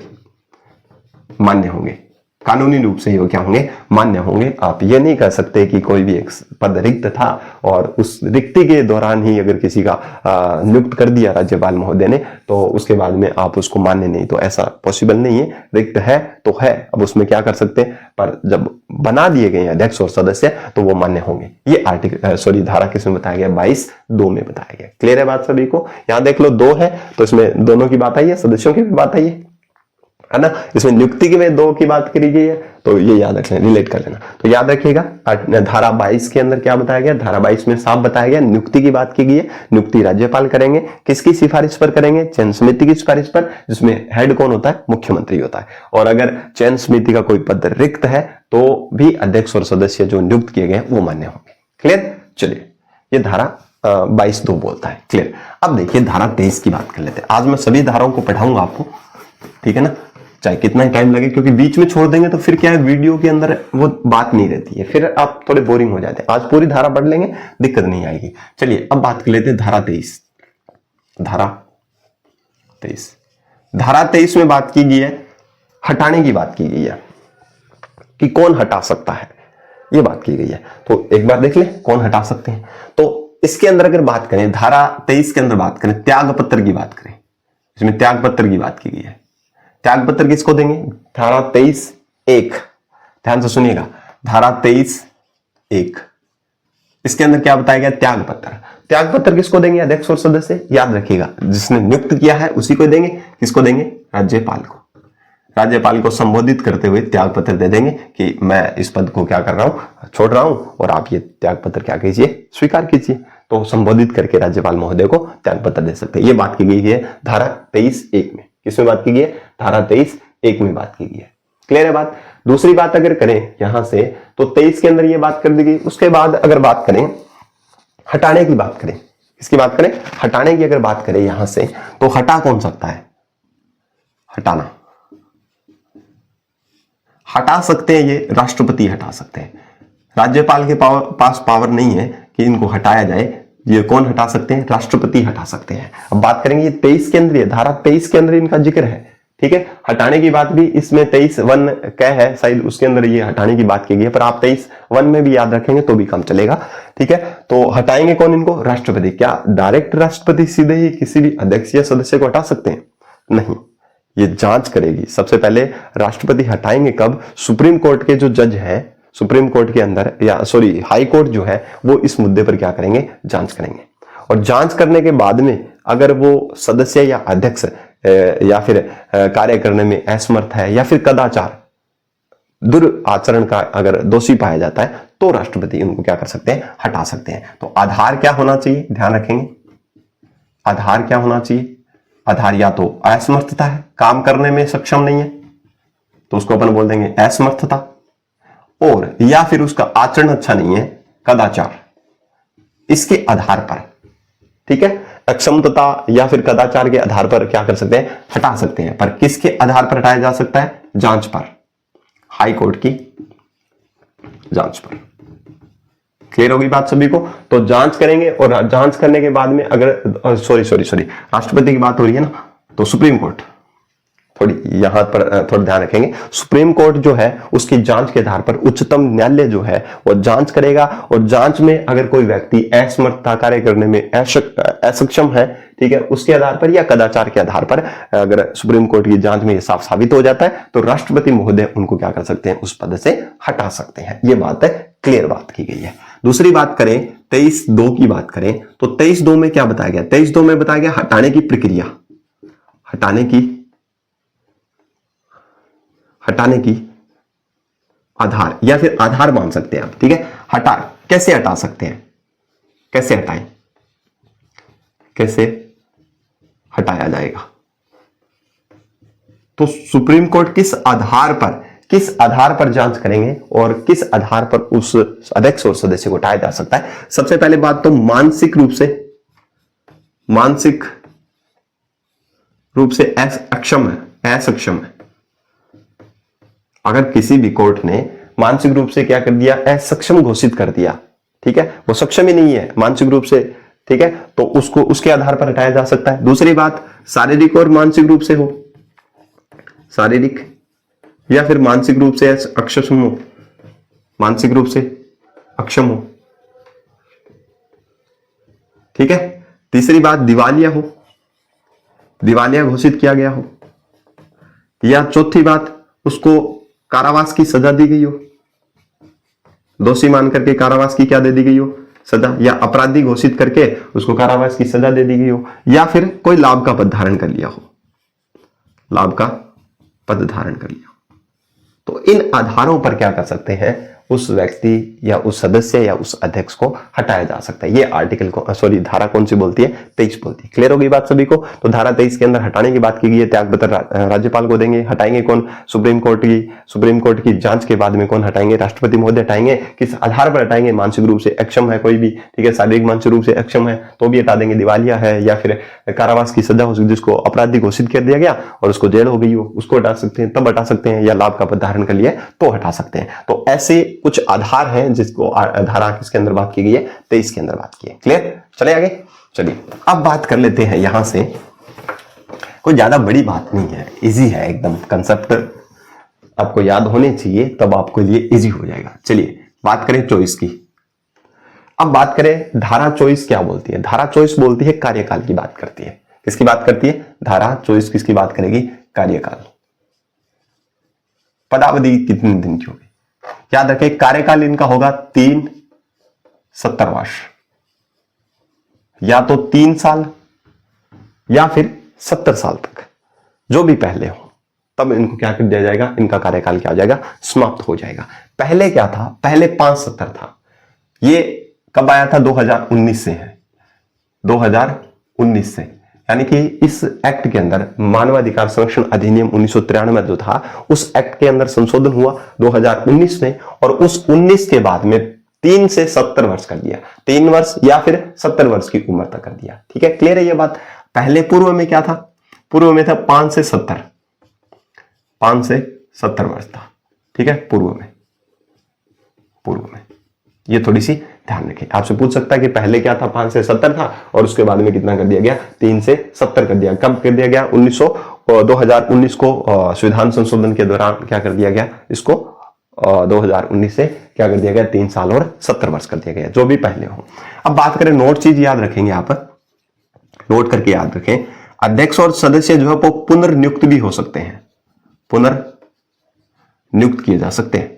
मान्य होंगे, कानूनी रूप से ये क्या होंगे? मान्य होंगे। आप ये नहीं कह सकते कि कोई भी एक पद रिक्त था और उस रिक्ति के दौरान ही अगर किसी का नियुक्त कर दिया राज्यपाल महोदय ने तो उसके बाद में आप उसको मान्य नहीं, तो ऐसा पॉसिबल नहीं है। रिक्त है तो है, अब उसमें क्या कर सकते हैं, पर जब बना दिए गए अध्यक्ष और सदस्य तो वो मान्य होंगे। ये आर्टिकल धारा किसमें बताया गया? 22(2) में बताया गया। क्लियर है बात सभी को? यहां देख लो 2 है तो इसमें दोनों की बात आई है, सदस्यों की भी बात आई है ना। इसमें नियुक्ति के में 2 की बात करी गई है, तो ये याद रख लेना, रिलेट कर लेना। तो याद रखिएगा धारा 22 के अंदर क्या बताया गया? धारा 22 में साफ बताया गया नियुक्ति की बात की गई है। नियुक्ति राज्यपाल करेंगे, किसकी सिफारिश पर करेंगे? चयन समिति की सिफारिश पर, जिसमें हेड कौन होता है? मुख्यमंत्री होता है। और अगर चयन समिति का कोई पद रिक्त है तो भी अध्यक्ष और सदस्य जो नियुक्त किए गए वो मान्य होंगे। क्लियर? चलिए, ये धारा 22(2) बोलता है। क्लियर? अब देखिए धारा 23 की बात कर लेते हैं। आज मैं सभी धाराओं को पढ़ाऊंगा आपको, ठीक है ना। चाहे कितना ही टाइम लगे, क्योंकि बीच में छोड़ देंगे तो फिर क्या है, वीडियो के अंदर वो बात नहीं रहती है, फिर आप थोड़े बोरिंग हो जाते हैं। आज पूरी धारा पढ़ लेंगे, दिक्कत नहीं आएगी। चलिए अब बात कर लेते हैं धारा 23। धारा 23, धारा 23 में बात की गई है, हटाने की बात की गई है कि कौन हटा सकता है, ये बात की गई है। तो एक बार देख ले कौन हटा सकते हैं। तो इसके अंदर अगर बात करें, धारा 23 के अंदर बात करें, त्याग पत्र की बात करें, इसमें त्याग पत्र की बात की गई है। त्याग पत्र किसको देंगे? धारा 23(1), ध्यान से सुनिएगा, धारा 23(1), इसके अंदर क्या बताया गया? त्याग पत्र। त्याग पत्र किसको देंगे? अध्यक्ष और सदस्य, याद रखिएगा, जिसने नियुक्त किया है उसी को देंगे। किसको देंगे? राज्यपाल को। राज्यपाल को संबोधित करते हुए त्याग पत्र दे देंगे कि मैं इस पद को क्या कर रहा हूं, छोड़ रहा हूं, और आप ये त्याग पत्र क्या कीजिए, स्वीकार कीजिए। तो संबोधित करके राज्यपाल महोदय को त्याग पत्र दे सकते हैं। ये बात की गई है धारा 23(1) में। किसमें बात की गई है? धारा 23(1) में बात की गई है। क्लियर है बात? दूसरी बात अगर करें यहां से, तो 23 के अंदर ये बात कर दी गई। उसके बाद अगर बात करें हटाने की, बात करें इसकी बात करें, हटाने की अगर बात करें यहां से, तो हटा कौन सकता है? हटाना हटा सकते हैं, ये राष्ट्रपति हटा सकते हैं। राज्यपाल के पास पावर नहीं है कि इनको हटाया जाए। ये कौन हटा सकते हैं? राष्ट्रपति हटा सकते हैं। अब बात करेंगे, ये 23 के अंदर, धारा 23 के अंदर इनका जिक्र है, ठीक है। हटाने की बात भी इसमें 23(1) क्या है, शायद उसके अंदर ये हटाने की बात की गई है, पर आप 23(1) में भी याद रखेंगे तो भी काम चलेगा, ठीक है। तो हटाएंगे कौन इनको? राष्ट्रपति। क्या डायरेक्ट राष्ट्रपति सीधे ही किसी भी अध्यक्ष या सदस्य को हटा सकते हैं? नहीं, ये जांच करेगी। सबसे पहले राष्ट्रपति हटाएंगे कब? सुप्रीम कोर्ट के जो जज हैं, सुप्रीम कोर्ट के अंदर, या सॉरी हाई कोर्ट जो है, वो इस मुद्दे पर क्या करेंगे? जांच करेंगे। और जांच करने के बाद में अगर वो सदस्य या अध्यक्ष या फिर कार्य करने में असमर्थ है, या फिर कदाचार, दुराचरण का अगर दोषी पाया जाता है, तो राष्ट्रपति उनको क्या कर सकते हैं? हटा सकते हैं। तो आधार क्या होना चाहिए? ध्यान रखेंगे, आधार क्या होना चाहिए? आधार या तो असमर्थता है, काम करने में सक्षम नहीं है, तो उसको अपन बोल देंगे असमर्थता, और या फिर उसका आचरण अच्छा नहीं है, कदाचार, इसके आधार पर, ठीक है, अक्षमता या फिर कदाचार के आधार पर क्या कर सकते हैं? हटा सकते हैं। पर किसके आधार पर हटाया जा सकता है? जांच पर, हाई कोर्ट की जांच पर। क्लियर होगी बात सभी को? तो जांच करेंगे, और जांच करने के बाद में अगर सॉरी राष्ट्रपति की बात हो रही है ना, तो सुप्रीम कोर्ट, थोड़ी यहां पर थोड़ा ध्यान रखेंगे, सुप्रीम कोर्ट जो है उसकी जांच के आधार पर उच्चतम न्यायालय जो है वो जांच करेगा, और जांच में अगर कोई व्यक्ति असमर्थता, कार्य करने में असक्षम है, ठीक है, उसके आधार पर या कदाचार के आधार पर अगर सुप्रीम कोर्ट की जांच में ये साफ साबित हो जाता है, तो राष्ट्रपति महोदय उनको क्या कर सकते हैं? उस पद से हटा सकते हैं। ये बात है, क्लियर बात की गई है। दूसरी बात करें, 23(2) की बात करें, तो 23(2) में क्या बताया गया? 23(2) में बताया गया हटाने की प्रक्रिया, हटाने की आधार, या फिर आधार मान सकते हैं आप, ठीक है। कैसे हटा सकते हैं? कैसे हटाएं? कैसे हटाया जाएगा? तो सुप्रीम कोर्ट किस आधार पर जांच करेंगे, और किस आधार पर उस अध्यक्ष और सदस्य को हटाया जा सकता है? सबसे पहले बात तो मानसिक रूप से असक्षम है। अगर किसी भी कोर्ट ने मानसिक रूप से क्या कर दिया? असक्षम घोषित कर दिया, ठीक है, वो सक्षम ही नहीं है मानसिक रूप से, ठीक है, तो उसको उसके आधार पर हटाया जा सकता है। दूसरी बात, शारीरिक और मानसिक रूप से हो, शारीरिक या फिर मानसिक रूप से अक्षम हो, मानसिक रूप से अक्षम हो, ठीक है। तीसरी बात, दिवालिया हो, दिवालिया घोषित किया गया हो, या चौथी बात, उसको कारावास की सजा दी गई हो, दोषी मान करके कारावास की क्या दे दी गई हो? सजा, या अपराधी घोषित करके उसको कारावास की सजा दे दी गई हो, या फिर कोई लाभ का पद धारण कर लिया हो, तो इन आधारों पर क्या कर सकते हैं? उस व्यक्ति या उस सदस्य या उस अध्यक्ष को हटाया जा सकता है। ये आर्टिकल को सॉरी धारा कौन सी बोलती है? 23 बोलती है। क्लियर होगी बात सभी को? तो धारा 23 के अंदर हटाने की बात की गई है, त्याग पत्र राज्यपाल को देंगे। हटाएंगे कौन? सुप्रीम कोर्ट की जांच के बाद में कौन हटाएंगे? राष्ट्रपति महोदय हटाएंगे। किस आधार पर हटाएंगे? मानसिक रूप से अक्षम है कोई भी, ठीक है, शारीरिक मानसिक रूप से अक्षम है तो भी हटा देंगे। दिवालिया है या फिर कारावास की सजा हो सकती है, जिसको अपराधी घोषित कर दिया गया और उसको जेल हो गई हो, उसको हटा सकते हैं, तब हटा सकते हैं। या लाभ का पद धारण कर लिया तो हटा सकते हैं। तो ऐसे कुछ आधार हैं जिसको धारा किसके अंदर बात की गई है? 23 के अंदर बात की है। क्लियर? चले आगे। चलिए अब बात कर लेते हैं यहां से। कोई ज्यादा बड़ी बात नहीं है, इजी है एकदम। कंसेप्ट आपको याद होने चाहिए, तब आपको लिए इजी हो जाएगा। चलिए बात करें 24 की। अब बात करें धारा 24 क्या बोलती है? धारा 24 बोलती है कार्यकाल की बात करती है। किसकी बात करती है? धारा 24 किसकी बात करेगी? कार्यकाल। पदावधि कितने दिन की होगी? याद रखें, कार्यकाल इनका होगा 3 70 वर्ष, या तो 3 साल या फिर 70 साल तक, जो भी पहले हो, तब इनको क्या कर दिया जाएगा? इनका कार्यकाल क्या हो जाएगा? समाप्त हो जाएगा। पहले क्या था? पहले 570 था। ये कब आया था? 2019 से है, 2019 से। यानी कि इस एक्ट के अंदर मानवाधिकार संरक्षण अधिनियम 1993 जो था, उस एक्ट के अंदर संशोधन हुआ 2019 में, और उस 19 के बाद में 3 से 70 वर्ष कर दिया। 3 वर्ष या फिर 70 वर्ष की उम्र तक कर दिया। ठीक है, क्लियर है ये बात? पहले पूर्व में क्या था? पूर्व में था 5 से 70, 5 से 70 वर्ष था। ठीक है, पूर्व में ये थोड़ी सी ध्यान रखें। आपसे पूछ सकता है कि पहले क्या था? 5 से 70 था और उसके बाद में कितना कर दिया गया? 3 से 70 कर दिया। कब कर दिया गया? 2019 को संविधान संशोधन के दौरान क्या कर दिया गया? इसको 2019 से क्या कर दिया गया? 3 साल और 70 वर्ष कर दिया गया, जो भी पहले हो। अब बात करें, नोट चीज याद रखेंगे, आप नोट करके याद रखें, अध्यक्ष और सदस्य जो है वो पुनर्नियुक्त भी हो सकते हैं, पुनर्नियुक्त किए जा सकते हैं,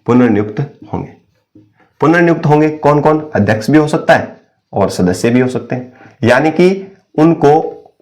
पुनर्नियुक्त होंगे। कौन कौन? अध्यक्ष भी हो सकता है और सदस्य भी हो सकते हैं, यानी कि उनको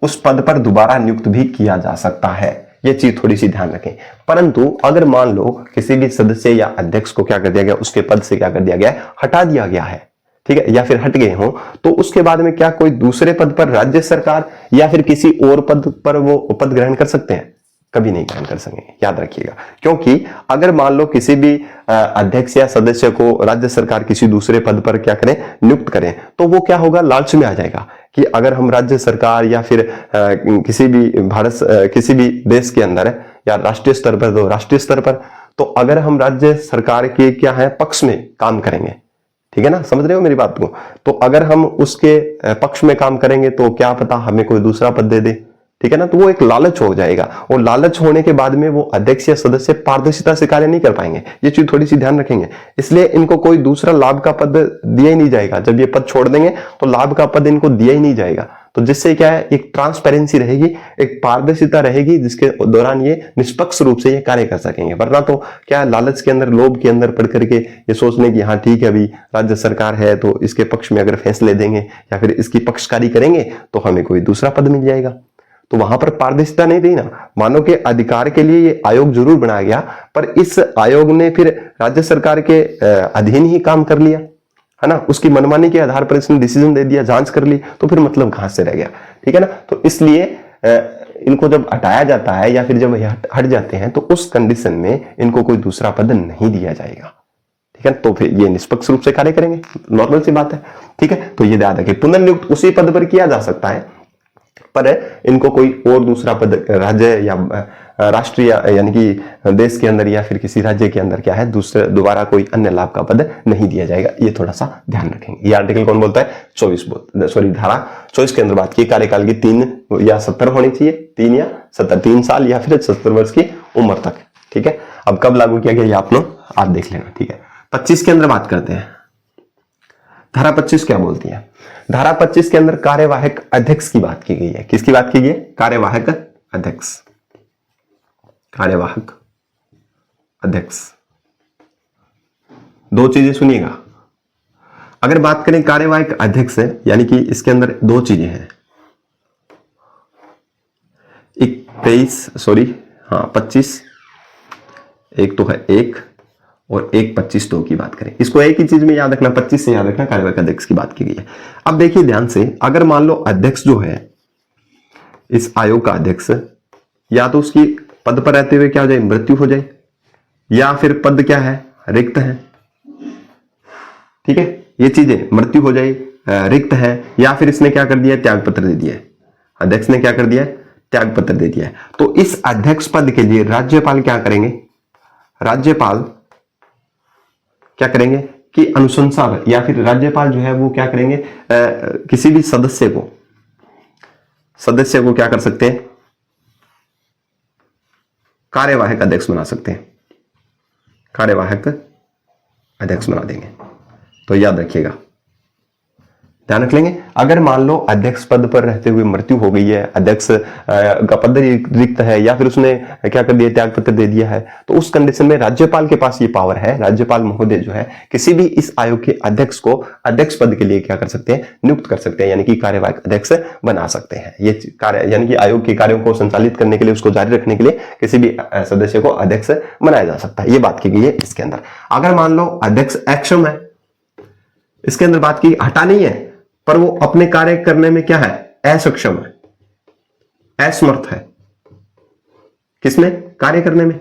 उस पद पर दोबारा नियुक्त भी किया जा सकता है। ये चीज थोड़ी सी ध्यान रखें। परंतु अगर मान लो किसी भी सदस्य या अध्यक्ष को क्या कर दिया गया? उसके पद से क्या कर दिया गया? हटा दिया गया है, ठीक है, या फिर हट गए हो, तो उसके बाद में क्या कोई दूसरे पद पर राज्य सरकार या फिर किसी और पद पर वो पद ग्रहण कर सकते हैं? कभी नहीं ग्रहण कर सकेंगे, याद रखिएगा। क्योंकि अगर मान लो किसी भी अध्यक्ष या सदस्य को राज्य सरकार किसी दूसरे पद पर क्या करें? नियुक्त करें, तो वो क्या होगा? लालच में आ जाएगा कि अगर हम राज्य सरकार या फिर किसी भी किसी भी देश के अंदर या राष्ट्रीय स्तर पर, तो राष्ट्रीय स्तर पर, तो अगर हम राज्य सरकार के क्या है पक्ष में काम करेंगे, ठीक है ना, समझ रहे हो मेरी बात को? तो अगर हम उसके पक्ष में काम करेंगे तो क्या पता हमें कोई दूसरा पद दे दे, ठीक है ना, तो वो एक लालच हो जाएगा। और लालच होने के बाद में वो अध्यक्ष या सदस्य पारदर्शिता से कार्य नहीं कर पाएंगे। ये चीज थोड़ी सी ध्यान रखेंगे। इसलिए इनको कोई दूसरा लाभ का पद दिया ही नहीं जाएगा। जब ये पद छोड़ देंगे तो लाभ का पद इनको दिया ही नहीं जाएगा। तो जिससे क्या है? एक ट्रांसपेरेंसी रहेगी, एक पारदर्शिता रहेगी, जिसके दौरान ये निष्पक्ष रूप से ये कार्य कर सकेंगे। वरना तो क्या लालच के अंदर, लोभ के अंदर पढ़ करके ये सोचने की हाँ ठीक है, अभी राज्य सरकार है तो इसके पक्ष में अगर फैसले देंगे या फिर इसकी पक्षकारी करेंगे तो हमें कोई दूसरा पद मिल जाएगा। तो वहां पर पारदर्शिता नहीं रही ना। मानव के अधिकार के लिए ये आयोग जरूर बनाया गया, पर इस आयोग ने फिर राज्य सरकार के अधीन ही काम कर लिया, है ना, उसकी मनमानी के आधार पर इसने डिसीजन दे दिया, जांच कर ली, तो फिर मतलब कहां से रह गया? ठीक है ना। तो इसलिए इनको जब हटाया जाता है या फिर जब हट जाते हैं तो उस कंडीशन में इनको कोई दूसरा पद नहीं दिया जाएगा, ठीक है। तो फिर ये निष्पक्ष रूप से कार्य करेंगे, नॉर्मल सी बात है, ठीक है। तो ये याद रखिए, पुनर्नियुक्त उसी पद पर किया जा सकता है, पर इनको कोई और दूसरा पद राज्य या राष्ट्रीय यानी कि देश के अंदर या फिर किसी राज्य के अंदर क्या है, दोबारा कोई अन्य लाभ का पद नहीं दिया जाएगा। ये थोड़ा सा ध्यान रखेंगे। ये आर्टिकल कौन बोलता है? 24 धारा 24 के अंदर बात की कार्यकाल की 3 या 70 होनी चाहिए, 3 या 70, 3 साल या फिर 70 वर्ष की उम्र तक, ठीक है। अब कब लागू किया गया ये आप देख लेना, ठीक है। 25 के अंदर बात करते हैं। धारा 25 क्या बोलती है? धारा 25 के अंदर कार्यवाहक अध्यक्ष की बात की गई है। किसकी बात की गई है? कार्यवाहक अध्यक्ष। कार्यवाहक अध्यक्ष, दो चीजें सुनिएगा। अगर बात करें कार्यवाहक अध्यक्ष है, यानी कि इसके अंदर दो चीजें हैं, 25, एक तो है 1 और एक 25(2) की बात करें। इसको एक ही चीज में याद रखना, 25 से याद रखना, कार्यवाहक अध्यक्ष की बात की गई है। अब देखिए ध्यान से, अगर मान लो अध्यक्ष जो है इस आयोग का अध्यक्ष, या तो उसकी पद पर रहते हुए क्या हो जाए, मृत्यु हो जाए, या फिर पद क्या है, रिक्त है। ठीक है, ये चीजें, मृत्यु हो जाए, रिक्त है, या फिर इसने क्या कर दिया, त्याग पत्र दे दिया है, अध्यक्ष ने क्या कर दिया है, त्याग पत्र दे दिया है। तो इस अध्यक्ष पद के लिए राज्यपाल क्या करेंगे, राज्यपाल क्या करेंगे कि अनुशंसा, या फिर राज्यपाल जो है वो क्या करेंगे, किसी भी सदस्य को क्या कर सकते हैं, कार्यवाहक अध्यक्ष बना सकते हैं, कार्यवाहक अध्यक्ष बना देंगे। तो याद रखिएगा, ध्यान रख लेंगे। अगर मान लो अध्यक्ष पद पर रहते हुए मृत्यु हो गई है, अध्यक्ष का पद रिक्त है, या फिर उसने क्या कर दिया, त्याग पत्र दे दिया है, तो उस कंडीशन में राज्यपाल के पास ये पावर है, राज्यपाल महोदय जो है किसी भी इस आयोग के अध्यक्ष को अध्यक्ष पद के लिए क्या कर सकते हैं, नियुक्त कर सकते हैं, यानी कि कार्यवाहक अध्यक्ष बना सकते हैं। ये कार्य, यानी कि आयोग के कार्यों को संचालित करने के लिए, उसको जारी रखने के लिए किसी भी सदस्य को अध्यक्ष बनाया जा सकता है। ये बात की गई है इसके अंदर। अगर मान लो अध्यक्ष अक्षम है, इसके अंदर बात की हटा नहीं है, पर वो अपने कार्य करने में क्या है, असक्षम है, असमर्थ है, किसमें, कार्य करने में।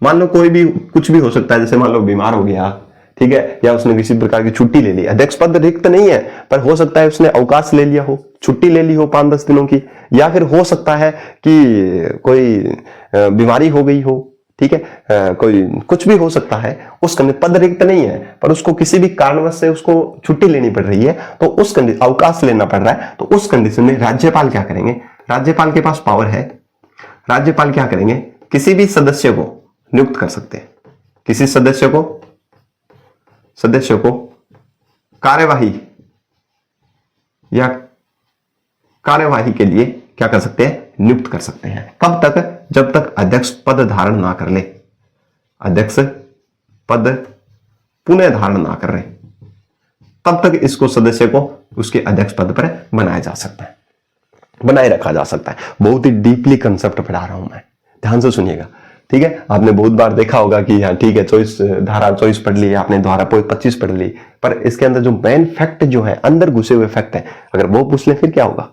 मान लो कोई भी कुछ भी हो सकता है, जैसे मान लो बीमार हो गया, ठीक है, या उसने किसी प्रकार की छुट्टी ले ली, अध्यक्ष पद रिक्त नहीं है, पर हो सकता है उसने अवकाश ले लिया हो, छुट्टी ले ली हो 5-10 दिनों की, या फिर हो सकता है कि कोई बीमारी हो गई हो, ठीक है, कोई कुछ भी हो सकता है, उस पद रिक्त नहीं है, पर उसको किसी भी कारणवश से उसको छुट्टी लेनी पड़ रही है, तो उस कंडीशन, अवकाश लेना पड़ रहा है, तो उस कंडीशन में राज्यपाल क्या करेंगे, राज्यपाल के पास पावर है, राज्यपाल क्या करेंगे, किसी भी सदस्य को नियुक्त कर सकते हैं, किसी सदस्य को कार्यवाही कार्यवाही के लिए क्या कर सकते हैं, नियुक्त कर सकते हैं। कब तक, जब तक अध्यक्ष पद धारण ना कर ले, अध्यक्ष पद पुनः धारण ना कर रहे, तब तक इसको सदस्य को उसके अध्यक्ष पद पर बनाया जा सकता है, बनाए रखा जा सकता है। बहुत ही डीपली कंसेप्ट पढ़ा रहा हूं मैं, ध्यान से सुनिएगा, ठीक है। आपने बहुत बार देखा होगा कि हाँ ठीक है, धारा 24 पढ़ ली, आपने धारा 25 पढ़ ली, पर इसके अंदर जो मेन फैक्ट जो है, अंदर घुसे हुए फैक्ट है, अगर वो पूछ ले फिर क्या होगा,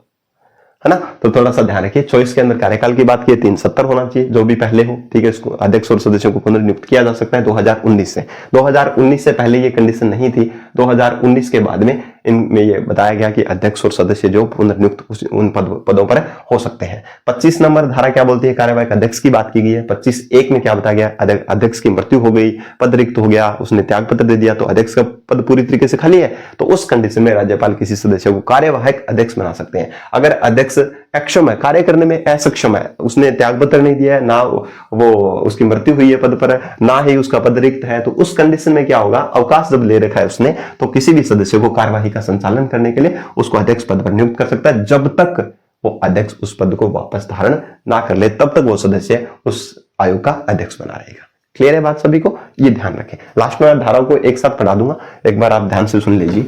है ना। तो थोड़ा सा ध्यान रखिए। 24 के अंदर कार्यकाल की बात की, 370 होना चाहिए, जो भी पहले हो, ठीक है। इसको अध्यक्ष और सदस्यों को पुनर्नियुक्त किया जा सकता है 2019 से। 2019 से पहले ये कंडीशन नहीं थी। 2019 के बाद में इनमें ये बताया गया कि अध्यक्ष और सदस्य जो पुनर्नियुक्त उन पदों पर हो सकते हैं। 25 नंबर धारा क्या बोलती है, कार्यवाहक अध्यक्ष की बात की गई है। 25(1) में क्या बताया गया, अध्यक्ष की मृत्यु हो गई, पद रिक्त हो गया, उसने त्याग पत्र दे दिया, तो अध्यक्ष का पद पूरी तरीके से खाली है, तो उस कंडीशन में राज्यपाल किसी सदस्य को कार्यवाहक अध्यक्ष बना सकते हैं। अगर अध्यक्ष अक्षम है, कार्य करने में असक्षम है, उसने त्याग पत्र नहीं दिया है, ना वो उसकी मृत्यु हुई है पद पर, ना ही उसका पद रिक्त है, तो उस कंडीशन में क्या होगा, अवकाश जब ले रखा है उसने, तो किसी भी सदस्य को कार्यवाही का संचालन करने के लिए उसको अध्यक्ष पद पर नियुक्त कर सकता है। जब तक वो अध्यक्ष उस पद को वापस धारण ना कर ले, तब तक वो सदस्य उस आयोग का अध्यक्ष बना रहेगा। क्लियर है बात सभी को, ये ध्यान रखें। लास्ट में धाराओं को एक साथ पढ़ा दूंगा, एक बार आप ध्यान से सुन लीजिए,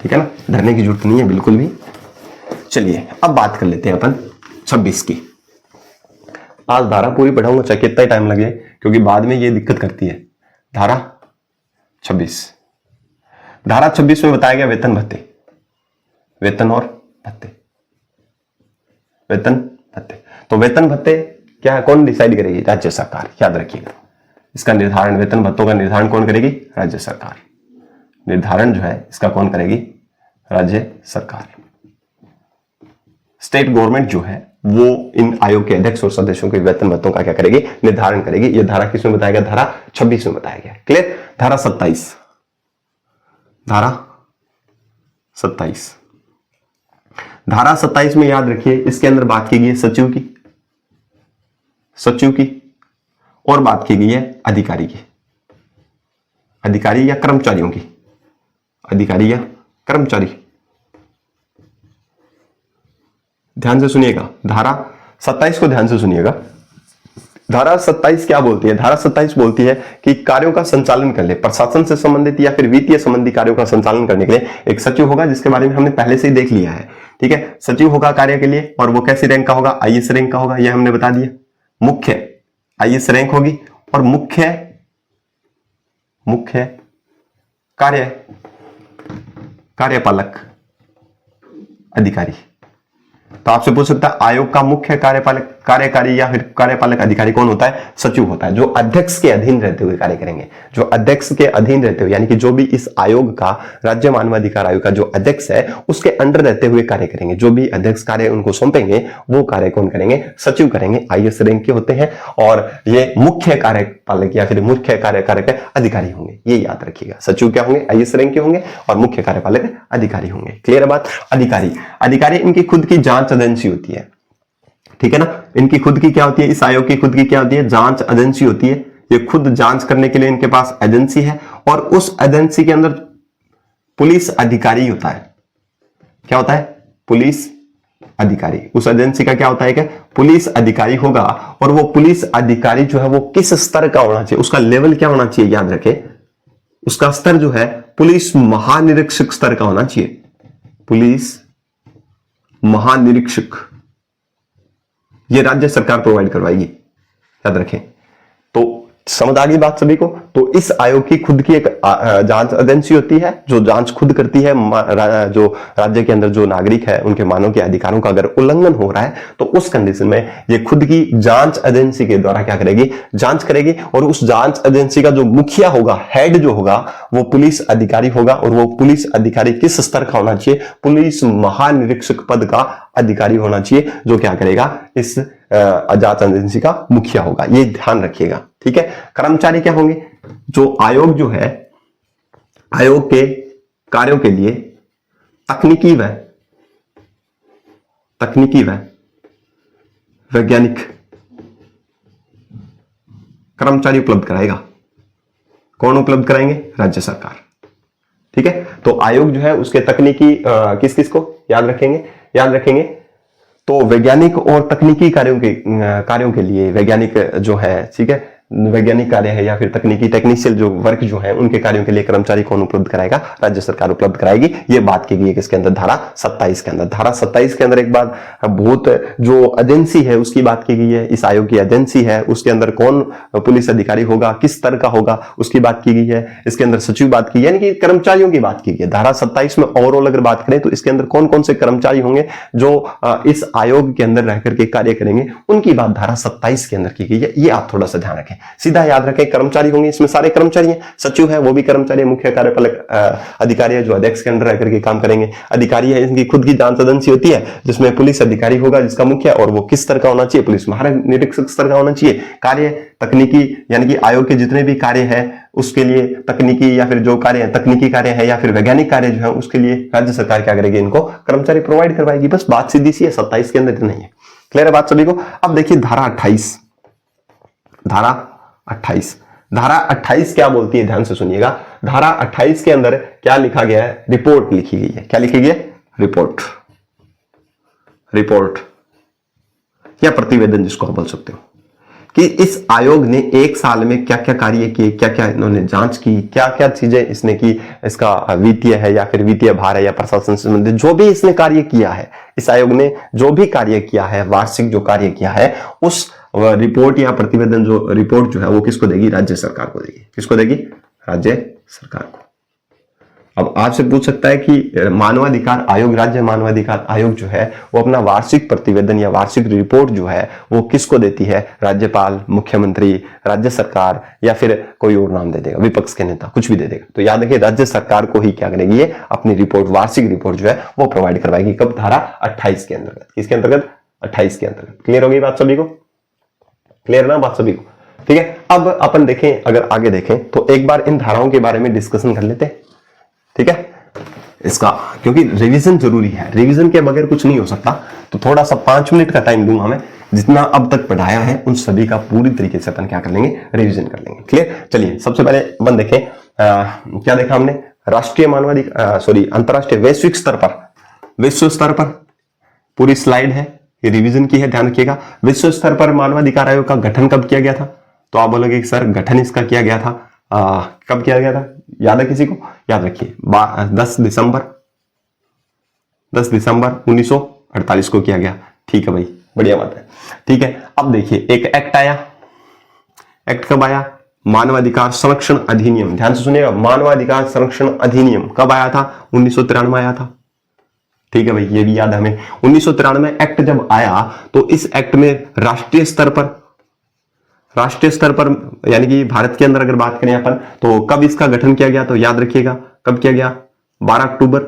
ठीक है ना, डरने की जरूरत नहीं है बिल्कुल भी। चलिए अब बात कर लेते हैं अपन 26 की। आज धारा पूरी पढ़ाऊंगा, चाहे कितना ही टाइम लगे, क्योंकि बाद में ये दिक्कत करती है। धारा 26, धारा 26 में बताया गया वेतन भत्ते, वेतन और भत्ते, वेतन भत्ते। तो वेतन भत्ते क्या है, कौन डिसाइड करेगी, राज्य सरकार, याद रखिएगा। इसका निर्धारण, वेतन भत्तों का निर्धारण कौन करेगी, राज्य सरकार। निर्धारण जो है इसका कौन करेगी, राज्य सरकार। स्टेट गवर्नमेंट जो है वो इन आयोग के अध्यक्ष और सदस्यों के वेतन भत्तों का क्या करेगी, निर्धारण करेगी। ये धारा किसमें बताया गया, धारा 26 में बताया गया। क्लियर। धारा 27, धारा 27, धारा 27 में याद रखिए, इसके अंदर बात की गई है सचिव की, सचिव की, और बात की गई है अधिकारी की, अधिकारी या कर्मचारियों की, अधिकारी या कर्मचारी। ध्यान से सुनिएगा, धारा 27 को ध्यान से सुनिएगा। धारा 27 क्या बोलती है, धारा 27 बोलती है कि कार्यों का संचालन करने, प्रशासन से संबंधित या फिर वित्तीय संबंधी कार्यों का संचालन करने के लिए एक सचिव होगा, जिसके बारे में हमने पहले से ही देख लिया है, ठीक है। सचिव होगा कार्य के लिए, और वो कैसी रैंक का होगा, आईएएस रैंक का होगा, यह हमने बता दिया। मुख्य आईएएस रैंक होगी, और मुख्य मुख्य कार्यपालक अधिकारी। तो आपसे पूछ सकता है आयोग का मुख्य कार्यकारी या फिर कार्यपालक अधिकारी कौन होता है? सचिव होता है, जो अध्यक्ष के अधीन रहते हुए कार्य करेंगे। जो अध्यक्ष के अधीन रहते हुए, यानी कि जो भी इस आयोग का, राज्य मानवाधिकार आयोग का जो अध्यक्ष है उसके अंडर रहते हुए कार्य करेंगे। जो भी अध्यक्ष कार्य उनको सौंपेंगे वो कार्य कौन करेंगे? सचिव करेंगे। IAS रैंक के होते हैं और ये मुख्य कार्यपालक या फिर मुख्य कार्यकारी अधिकारी होंगे, ये याद रखिएगा। सचिव क्या होंगे? IAS रैंक के होंगे और मुख्य कार्यपालक अधिकारी होंगे। क्लियर है बात? अधिकारी इनकी खुद की जांच एजेंसी होती है, ठीक है ना। इनकी खुद की क्या होती है? इस आयोग की खुद की क्या होती है? जांच एजेंसी होती है। ये खुद जांच करने के लिए इनके पास एजेंसी है और उस एजेंसी के अंदर पुलिस अधिकारी होता है। क्या होता है? पुलिस अधिकारी। उस एजेंसी का क्या होता है? क्या पुलिस अधिकारी होगा। और वो पुलिस अधिकारी जो है वो किस स्तर का होना चाहिए? उसका लेवल क्या होना चाहिए? याद रखें, उसका स्तर जो है पुलिस महानिरीक्षक स्तर का होना चाहिए। पुलिस महानिरीक्षक, ये राज्य सरकार प्रोवाइड करवाएगी, याद रखें। तो समझ आ गई बात सभी को? तो इस आयोग की खुद की एक जांच एजेंसी होती है जो जांच खुद करती है। जो राज्य के अंदर जो नागरिक है उनके मानव के अधिकारों का अगर उल्लंघन हो रहा है तो उस कंडीशन में ये खुद की जांच एजेंसी के द्वारा क्या करेगी? जांच करेगी। और उस जांच एजेंसी का जो मुखिया होगा, हेड जो होगा, वो पुलिस अधिकारी होगा। और वो पुलिस अधिकारी किस स्तर का होना चाहिए? पुलिस महानिरीक्षक पद का अधिकारी होना चाहिए, जो क्या करेगा? इस जांच एजेंसी का मुखिया होगा। ये ध्यान रखिएगा, ठीक है। कर्मचारी क्या होंगे? जो आयोग जो है, आयोग के कार्यों के लिए तकनीकी व वैज्ञानिक कर्मचारी उपलब्ध कराएगा। कौन उपलब्ध कराएंगे? राज्य सरकार, ठीक है। तो आयोग जो है उसके तकनीकी किस किस को याद रखेंगे? तो वैज्ञानिक और तकनीकी कार्यों के लिए वैज्ञानिक जो है, ठीक है, वैज्ञानिक कार्य है या फिर तकनीकी टेक्निशियल जो वर्क जो है उनके कार्यों के लिए कर्मचारी कौन उपलब्ध कराएगा? राज्य सरकार उपलब्ध कराएगी। ये बात की गई है किसके अंदर? धारा 27 के अंदर। धारा 27 के अंदर एक बात बहुत जो एजेंसी है उसकी बात की गई है। इस आयोग की एजेंसी है, उसके अंदर कौन पुलिस अधिकारी होगा, किस स्तर का होगा, उसकी बात की गई है। इसके अंदर सचिव बात की, यानी कि कर्मचारियों की बात की गई है। धारा 27 में ओवरऑल अगर बात करें तो इसके अंदर कौन कौन से कर्मचारी होंगे जो इस आयोग के अंदर रह करके कार्य करेंगे, उनकी बात धारा 27 के अंदर की गई है। ये आप थोड़ा सा ध्यान रखें। सीधा याद रखें, कर्मचारी होंगे, इसमें सारे कर्मचारी हैं। सचिव है वो भी कर्मचारी है, मुख्य कार्यपालक अधिकारी है जो अध्यक्ष के अंदर रह करके काम करेंगे। अधिकारी है, इनकी खुद की जांच एजेंसी होती है जिसमें पुलिस अधिकारी होगा जिसका मुख्य, और वो किस स्तर का होना चाहिए? पुलिस महानिरीक्षक स्तर का होना चाहिए। कार्य तकनीकी, यानी कि आयोग के जितने भी कार्य है उसके लिए तकनीकी या फिर जो कार्य है, तकनीकी कार्य है या फिर वैज्ञानिक कार्य जो है उसके लिए राज्य सरकार क्या करेगी? इनको कर्मचारी प्रोवाइड करवाएगी। बस बात सीधी सी है, 27 के अंदर नहीं है। क्लियर है बात सभी को? अब देखिए धारा 28। धारा 28 क्या बोलती है? ध्यान से सुनिएगा। धारा 28 के अंदर क्या लिखा गया है? रिपोर्ट लिखी गई है। क्या लिखी गई है? रिपोर्ट या प्रतिवेदन जिसको आप बोल सकते हो, कि इस आयोग ने एक साल में क्या क्या कार्य किए, क्या क्या इन्होंने जांच की, क्या क्या चीजें इसने की, इसका वित्तीय है या फिर वित्तीय भार है या प्रशासन से संबंधित जो भी इसने कार्य किया है, इस आयोग ने जो भी कार्य किया है, वार्षिक जो कार्य किया है, उस रिपोर्ट या प्रतिवेदन जो रिपोर्ट जो है वो किसको देगी? राज्य सरकार को देगी। किसको देगी? राज्य सरकार को। अब आपसे पूछ सकता है कि मानवाधिकार आयोग, राज्य मानवाधिकार आयोग जो है वो अपना वार्षिक प्रतिवेदन या वार्षिक रिपोर्ट जो है वो किसको देती है? राज्यपाल, मुख्यमंत्री, राज्य सरकार या फिर कोई और नाम दे देगा, विपक्ष के नेता, कुछ भी दे देगा। तो याद रखिए राज्य सरकार को ही क्या करेगी? ये अपनी रिपोर्ट, वार्षिक रिपोर्ट जो है वो प्रोवाइड करवाएगी। कब? धारा 28 के अंतर्गत। किसके अंतर्गत? 28 के अंतर्गत। क्लियर होगी बात सभी को? क्लियर ना बात सभी को? ठीक है। अब अपन देखें, अगर आगे देखें तो एक बार इन धाराओं के बारे में डिस्कशन कर लेते हैं, ठीक है, इसका, क्योंकि रिवीजन जरूरी है, रिवीजन के बगैर कुछ नहीं हो सकता। तो थोड़ा सा 5 मिनट का टाइम दूंगा मैं, जितना अब तक पढ़ाया है उन सभी का पूरी तरीके से अपन क्या कर लेंगे? रिवीजन कर लेंगे। क्लियर? चलिए सबसे पहले अपन देखें क्या देखा हमने? राष्ट्रीय मानवाधिकार, अंतरराष्ट्रीय वैश्विक स्तर पर, विश्व स्तर पर पूरी स्लाइड है, ये रिवीजन की है, ध्यान रखिएगा। विश्व स्तर पर मानवाधिकार आयोग का गठन कब किया गया था? तो आप बोलोगे सर गठन इसका किया गया था, कब किया गया था? याद है किसी को? याद रखिए 10 दिसंबर 1948 को किया गया। ठीक है भाई, बढ़िया बात है। ठीक है, अब देखिए एक एक्ट आया। एक्ट कब आया? मानवाधिकार संरक्षण अधिनियम, ध्यान से सुनिएगा, मानवाधिकार संरक्षण अधिनियम कब आया था? 1993 में आया था। ठीक है भाई, ये भी याद है हमें। 1993 एक्ट जब आया तो इस एक्ट में राष्ट्रीय स्तर पर यानी कि भारत के अंदर अगर बात करें अपन, तो कब इसका गठन किया गया? तो याद रखिएगा, कब किया गया? 12 अक्टूबर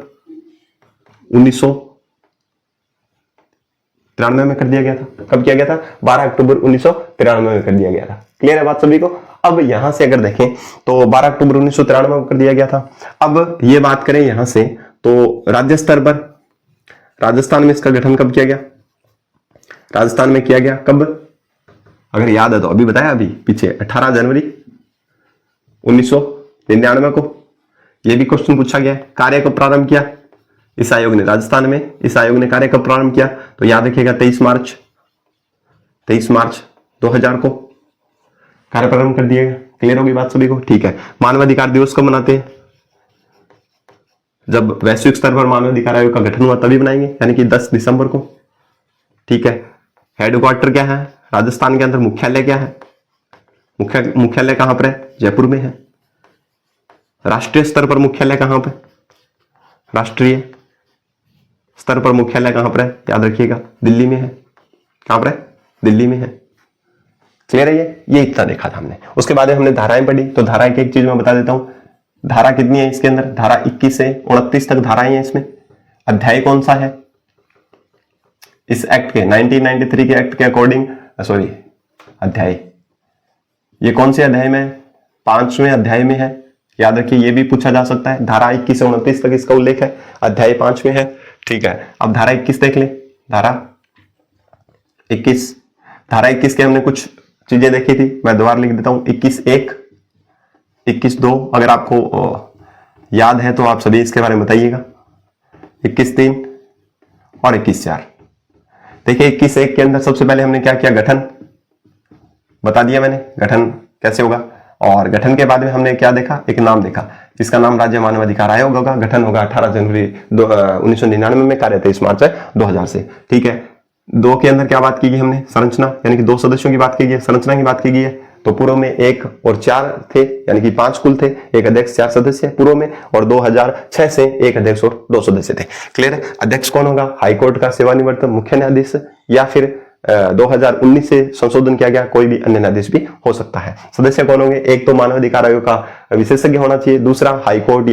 1993 में कर दिया गया था। कब किया गया था? 12 अक्टूबर 1993 में कर दिया गया था। क्लियर है बात सभी को? अब यहां से अगर देखें तो 12 अक्टूबर 1993 में कर दिया गया था। अब ये बात करें यहां से, तो राज्य स्तर पर राजस्थान में इसका गठन कब किया गया? राजस्थान में किया गया कब? अगर याद है तो अभी बताया, अभी पीछे 18 जनवरी 1999 को। यह भी क्वेश्चन पूछा गया। कार्य को प्रारंभ किया इस आयोग ने राजस्थान में, इस आयोग ने कार्य कब प्रारंभ किया? तो याद रखिएगा 23 मार्च 2000 को कार्य प्रारंभ कर दिया गया। क्लियर होगी बात सभी को? ठीक है। मानवाधिकार दिवस कब मनाते हैं? जब वैश्विक स्तर पर मानवाधिकार आयोग का गठन हुआ तभी बनाएंगे, यानी कि 10 दिसंबर को। ठीक है। हेडक्वार्टर क्या है राजस्थान के अंदर? मुख्यालय क्या है? मुख्यालय कहां पर है? जयपुर में है। राष्ट्रीय स्तर पर मुख्यालय कहां पर? राष्ट्रीय स्तर पर मुख्यालय कहां पर है? याद रखिएगा, दिल्ली में है। कहां पर है? दिल्ली में है। क्लियर है? ये इतना देखा था हमने। उसके बाद हमने धाराएं पढ़ी, तो धाराएं की एक चीज मैं बता देता हूं। धारा कितनी है इसके अंदर? धारा 21 से 29 तक धाराएं हैं इसमें। अध्याय कौन सा है इस एक्ट के? 1993 के एक्ट के अकॉर्डिंग, सॉरी अध्याय, ये कौन से अध्याय में? 5वें अध्याय में है। याद रखिए, ये भी पूछा जा सकता है। धारा 21 से 29 तक इसका उल्लेख है, अध्याय 5 में है। ठीक है। अब धारा 21 देख ले। धारा 21 के हमने कुछ चीजें देखी थी, मैं दोबारा लिख देता हूं। 21(1), 21(2), अगर आपको याद है तो आप सभी इसके बारे में बताइएगा। 21(3) और 21(4). देखिए 21(1) के अंदर सबसे पहले हमने क्या किया? गठन बता दिया मैंने, गठन कैसे होगा। और गठन के बाद में हमने क्या देखा? एक नाम देखा, जिसका नाम राज्य मानवाधिकार आयोग होगा। गठन होगा 18 जनवरी 1999 में, कार्य 23 मार्च 2000 से। ठीक है। 2 के अंदर क्या बात की गई हमने? संरचना, यानी कि 2 सदस्यों की बात की गई है, संरचना की बात की गई है। तो पूर्व में 1 और 4 थे, यानी कि 5 कुल थे। 1 अध्यक्ष 4 सदस्य पूर्व में, और 2006 से 1 अध्यक्ष और 2 सदस्य थे। क्लियर है? अध्यक्ष कौन होगा? हाईकोर्ट का सेवानिवृत्त मुख्य न्यायाधीश, या फिर 2019 से संशोधन किया गया कोई भी अन्य न्यायाधीश भी हो सकता है। सदस्य कौन होंगे? एक तो मानवाधिकार आयोग का विशेषज्ञ होना चाहिए, दूसरा हाईकोर्ट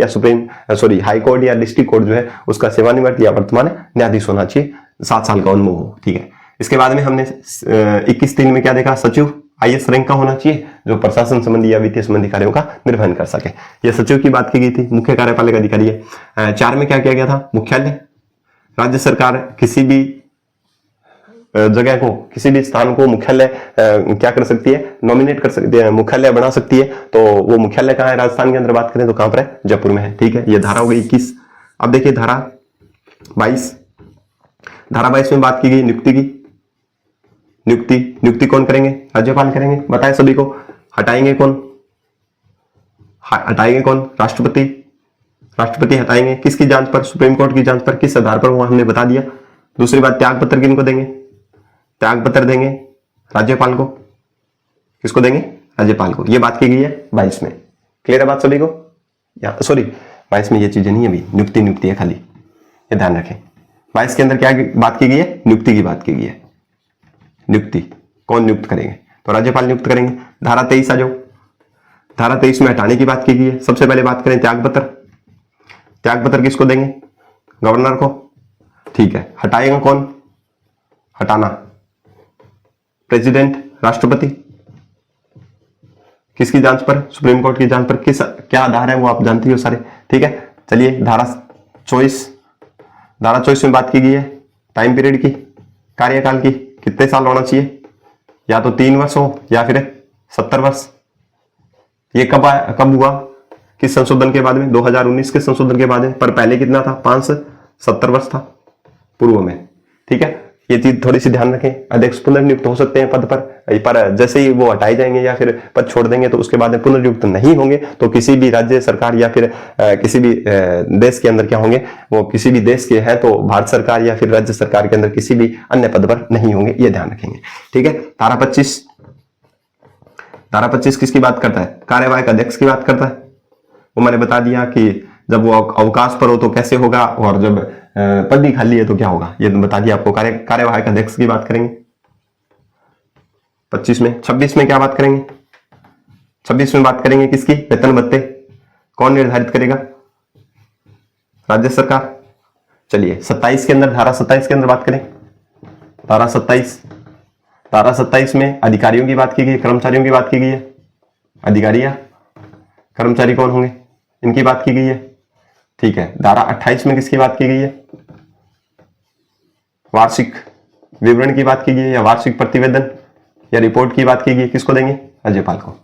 या डिस्ट्रिक्ट कोर्ट जो है उसका सेवानिवृत्त या वर्तमान न्यायाधीश होना चाहिए, 7 साल का अनुभव हो। ठीक है। इसके बाद में हमने 21(3) में क्या देखा? सचिव IAS रैंक का होना चाहिए, जो प्रशासन संबंधी या वित्तीय संबंधी कार्यों का निर्वहन कर सके। यह सचिव की बात की गई थी, मुख्य कार्यपालक अधिकारी है। 4 में क्या किया गया था? मुख्यालय। राज्य सरकार किसी भी जगह को, किसी भी स्थान को मुख्यालय क्या कर सकती है? नॉमिनेट कर सकती है, मुख्यालय बना सकती है। तो वो मुख्यालय कहाँ है? राजस्थान के अंदर बात करें तो कहां पर है? जयपुर में है। ठीक है। ये धारा हो गई 21। अब देखिए धारा 22। धारा 22 में बात की गई नियुक्ति की। नियुक्ति कौन करेंगे? राज्यपाल करेंगे। बताए सभी को। हटाएंगे कौन? राष्ट्रपति हटाएंगे। किसकी जांच पर? सुप्रीम कोर्ट की जांच पर। किस आधार पर? वो हमने बता दिया। दूसरी बात, त्याग पत्र किनको देंगे? त्याग पत्र देंगे राज्यपाल को। किसको देंगे? राज्यपाल को। ये बात की गई है 22 में। क्लियर है बात सभी को? सॉरी 22 में ये चीजें नहीं है, अभी नियुक्ति है खाली, ये ध्यान रखें। 22 के अंदर क्या बात की गई है? नियुक्ति की बात की गई है। नियुक्ति कौन नियुक्त करेंगे? तो राज्यपाल नियुक्त करेंगे। धारा 23 आ जाओ। धारा 23 में हटाने की बात की गई है। सबसे पहले बात करें त्याग पत्र किसको देंगे? गवर्नर को। ठीक है। हटाएगा कौन? हटाना प्रेसिडेंट, राष्ट्रपति। किसकी जांच पर? सुप्रीम कोर्ट की जांच पर। क्या आधार है वो आप जानती हो सारे। ठीक है। चलिए धारा 24 में बात की गई है टाइम पीरियड की, कार्यकाल की। कितने साल होना चाहिए? या तो 3 वर्ष हो या फिर 70 वर्ष। ये कब हुआ? किस संशोधन के बाद में? 2019 के संशोधन के बाद में। पर पहले कितना था? 5 से 70 वर्ष था पूर्व में। ठीक है। ये चीज थोड़ी सी ध्यान रखें। अध्यक्ष पुनर्नियुक्त हो सकते हैं पद पर जैसे ही वो हटाए जाएंगे या फिर पद छोड़ देंगे तो उसके बाद में पुनर्नियुक्त नहीं होंगे। तो किसी भी राज्य सरकार या फिर किसी भी देश के अंदर क्या होंगे? वो किसी भी देश के हैं तो भारत सरकार या फिर राज्य सरकार के अंदर किसी भी अन्य पद पर नहीं होंगे, ये ध्यान रखेंगे। ठीक है। धारा धारा 25 किसकी बात करता है? कार्यवाहक अध्यक्ष की बात करता है। वो मैंने बता दिया कि जब वो अवकाश पर हो तो कैसे होगा, और जब पद ही खाली है तो क्या होगा, ये बता दिया आपको। कार्यवाहक अध्यक्ष की बात करेंगे 25 में। 26 में क्या बात करेंगे? 26 में बात करेंगे किसकी? वेतन भत्ते। कौन निर्धारित करेगा? राज्य सरकार। चलिए 27 के अंदर, धारा 27 के अंदर बात करें। धारा 27 में अधिकारियों की बात की गई, कर्मचारियों की बात की गई है। अधिकारी या कर्मचारी कौन होंगे, इनकी बात की गई है। ठीक है, धारा 28 में किसकी बात की गई है? वार्षिक विवरण की बात की गई है, या वार्षिक प्रतिवेदन या रिपोर्ट की बात की गई। किसको देंगे? राज्यपाल को।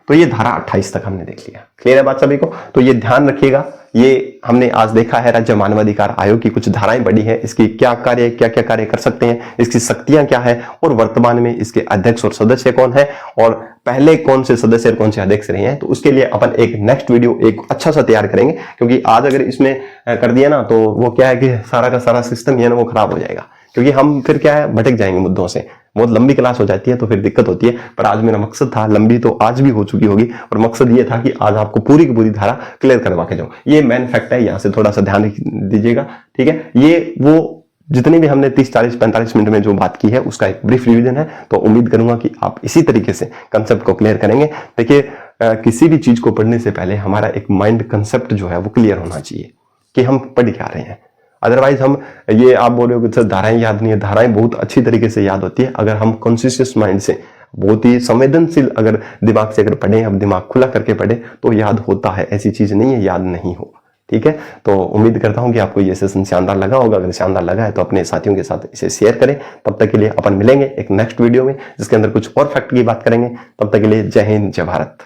तो ये धारा 28 तक हमने देख लिया। क्लियर है बात सभी को? तो ये ध्यान रखिएगा, ये हमने आज देखा है राज्य मानवाधिकार आयोग की कुछ धाराएं बढ़ी है, इसकी क्या कार्य, क्या क्या कार्य कर सकते हैं, इसकी शक्तियां क्या है, और वर्तमान में इसके अध्यक्ष और सदस्य कौन है, और पहले कौन से सदस्य और कौन से अध्यक्ष रहे हैं। तो उसके लिए अपन एक नेक्स्ट वीडियो एक अच्छा सा तैयार करेंगे, क्योंकि आज अगर इसमें कर दिया ना तो वो क्या है कि सारा का सारा सिस्टम है ना वो खराब हो जाएगा, क्योंकि हम फिर क्या है भटक जाएंगे मुद्दों से। बहुत लंबी क्लास हो जाती है तो फिर दिक्कत होती है। पर आज मेरा मकसद था, लंबी तो आज भी हो चुकी होगी, और मकसद ये था कि आज आपको पूरी की पूरी धारा क्लियर करवा के जाऊं। ये मेन फैक्ट है, यहां से थोड़ा सा ध्यान दीजिएगा। ठीक है, ये वो जितनी भी हमने 30, 40, 45 मिनट में जो बात की है उसका एक ब्रीफ रिवीजन है। तो उम्मीद करूंगा कि आप इसी तरीके से कंसेप्ट को क्लियर करेंगे। देखिए किसी भी चीज को पढ़ने से पहले हमारा एक माइंड कंसेप्ट जो है वो क्लियर होना चाहिए कि हम पढ़ क्या रहे हैं। अदरवाइज हम ये आप बोल रहे हो कि सर धाराएं याद नहीं है, धाराएं बहुत अच्छी तरीके से याद होती है अगर हम कॉन्शियस माइंड से, बहुत ही संवेदनशील अगर दिमाग से अगर पढ़े, हम दिमाग खुला करके पढ़े तो याद होता है। ऐसी चीज नहीं है याद नहीं हो। ठीक है, तो उम्मीद करता हूं कि आपको ये सेशन शानदार लगा होगा। अगर शानदार लगा है तो अपने साथियों के साथ इसे शेयर करें। तब तक के लिए अपन मिलेंगे एक नेक्स्ट वीडियो में जिसके अंदर कुछ और फैक्ट की बात करेंगे। तब तक के लिए जय हिंद, जय भारत।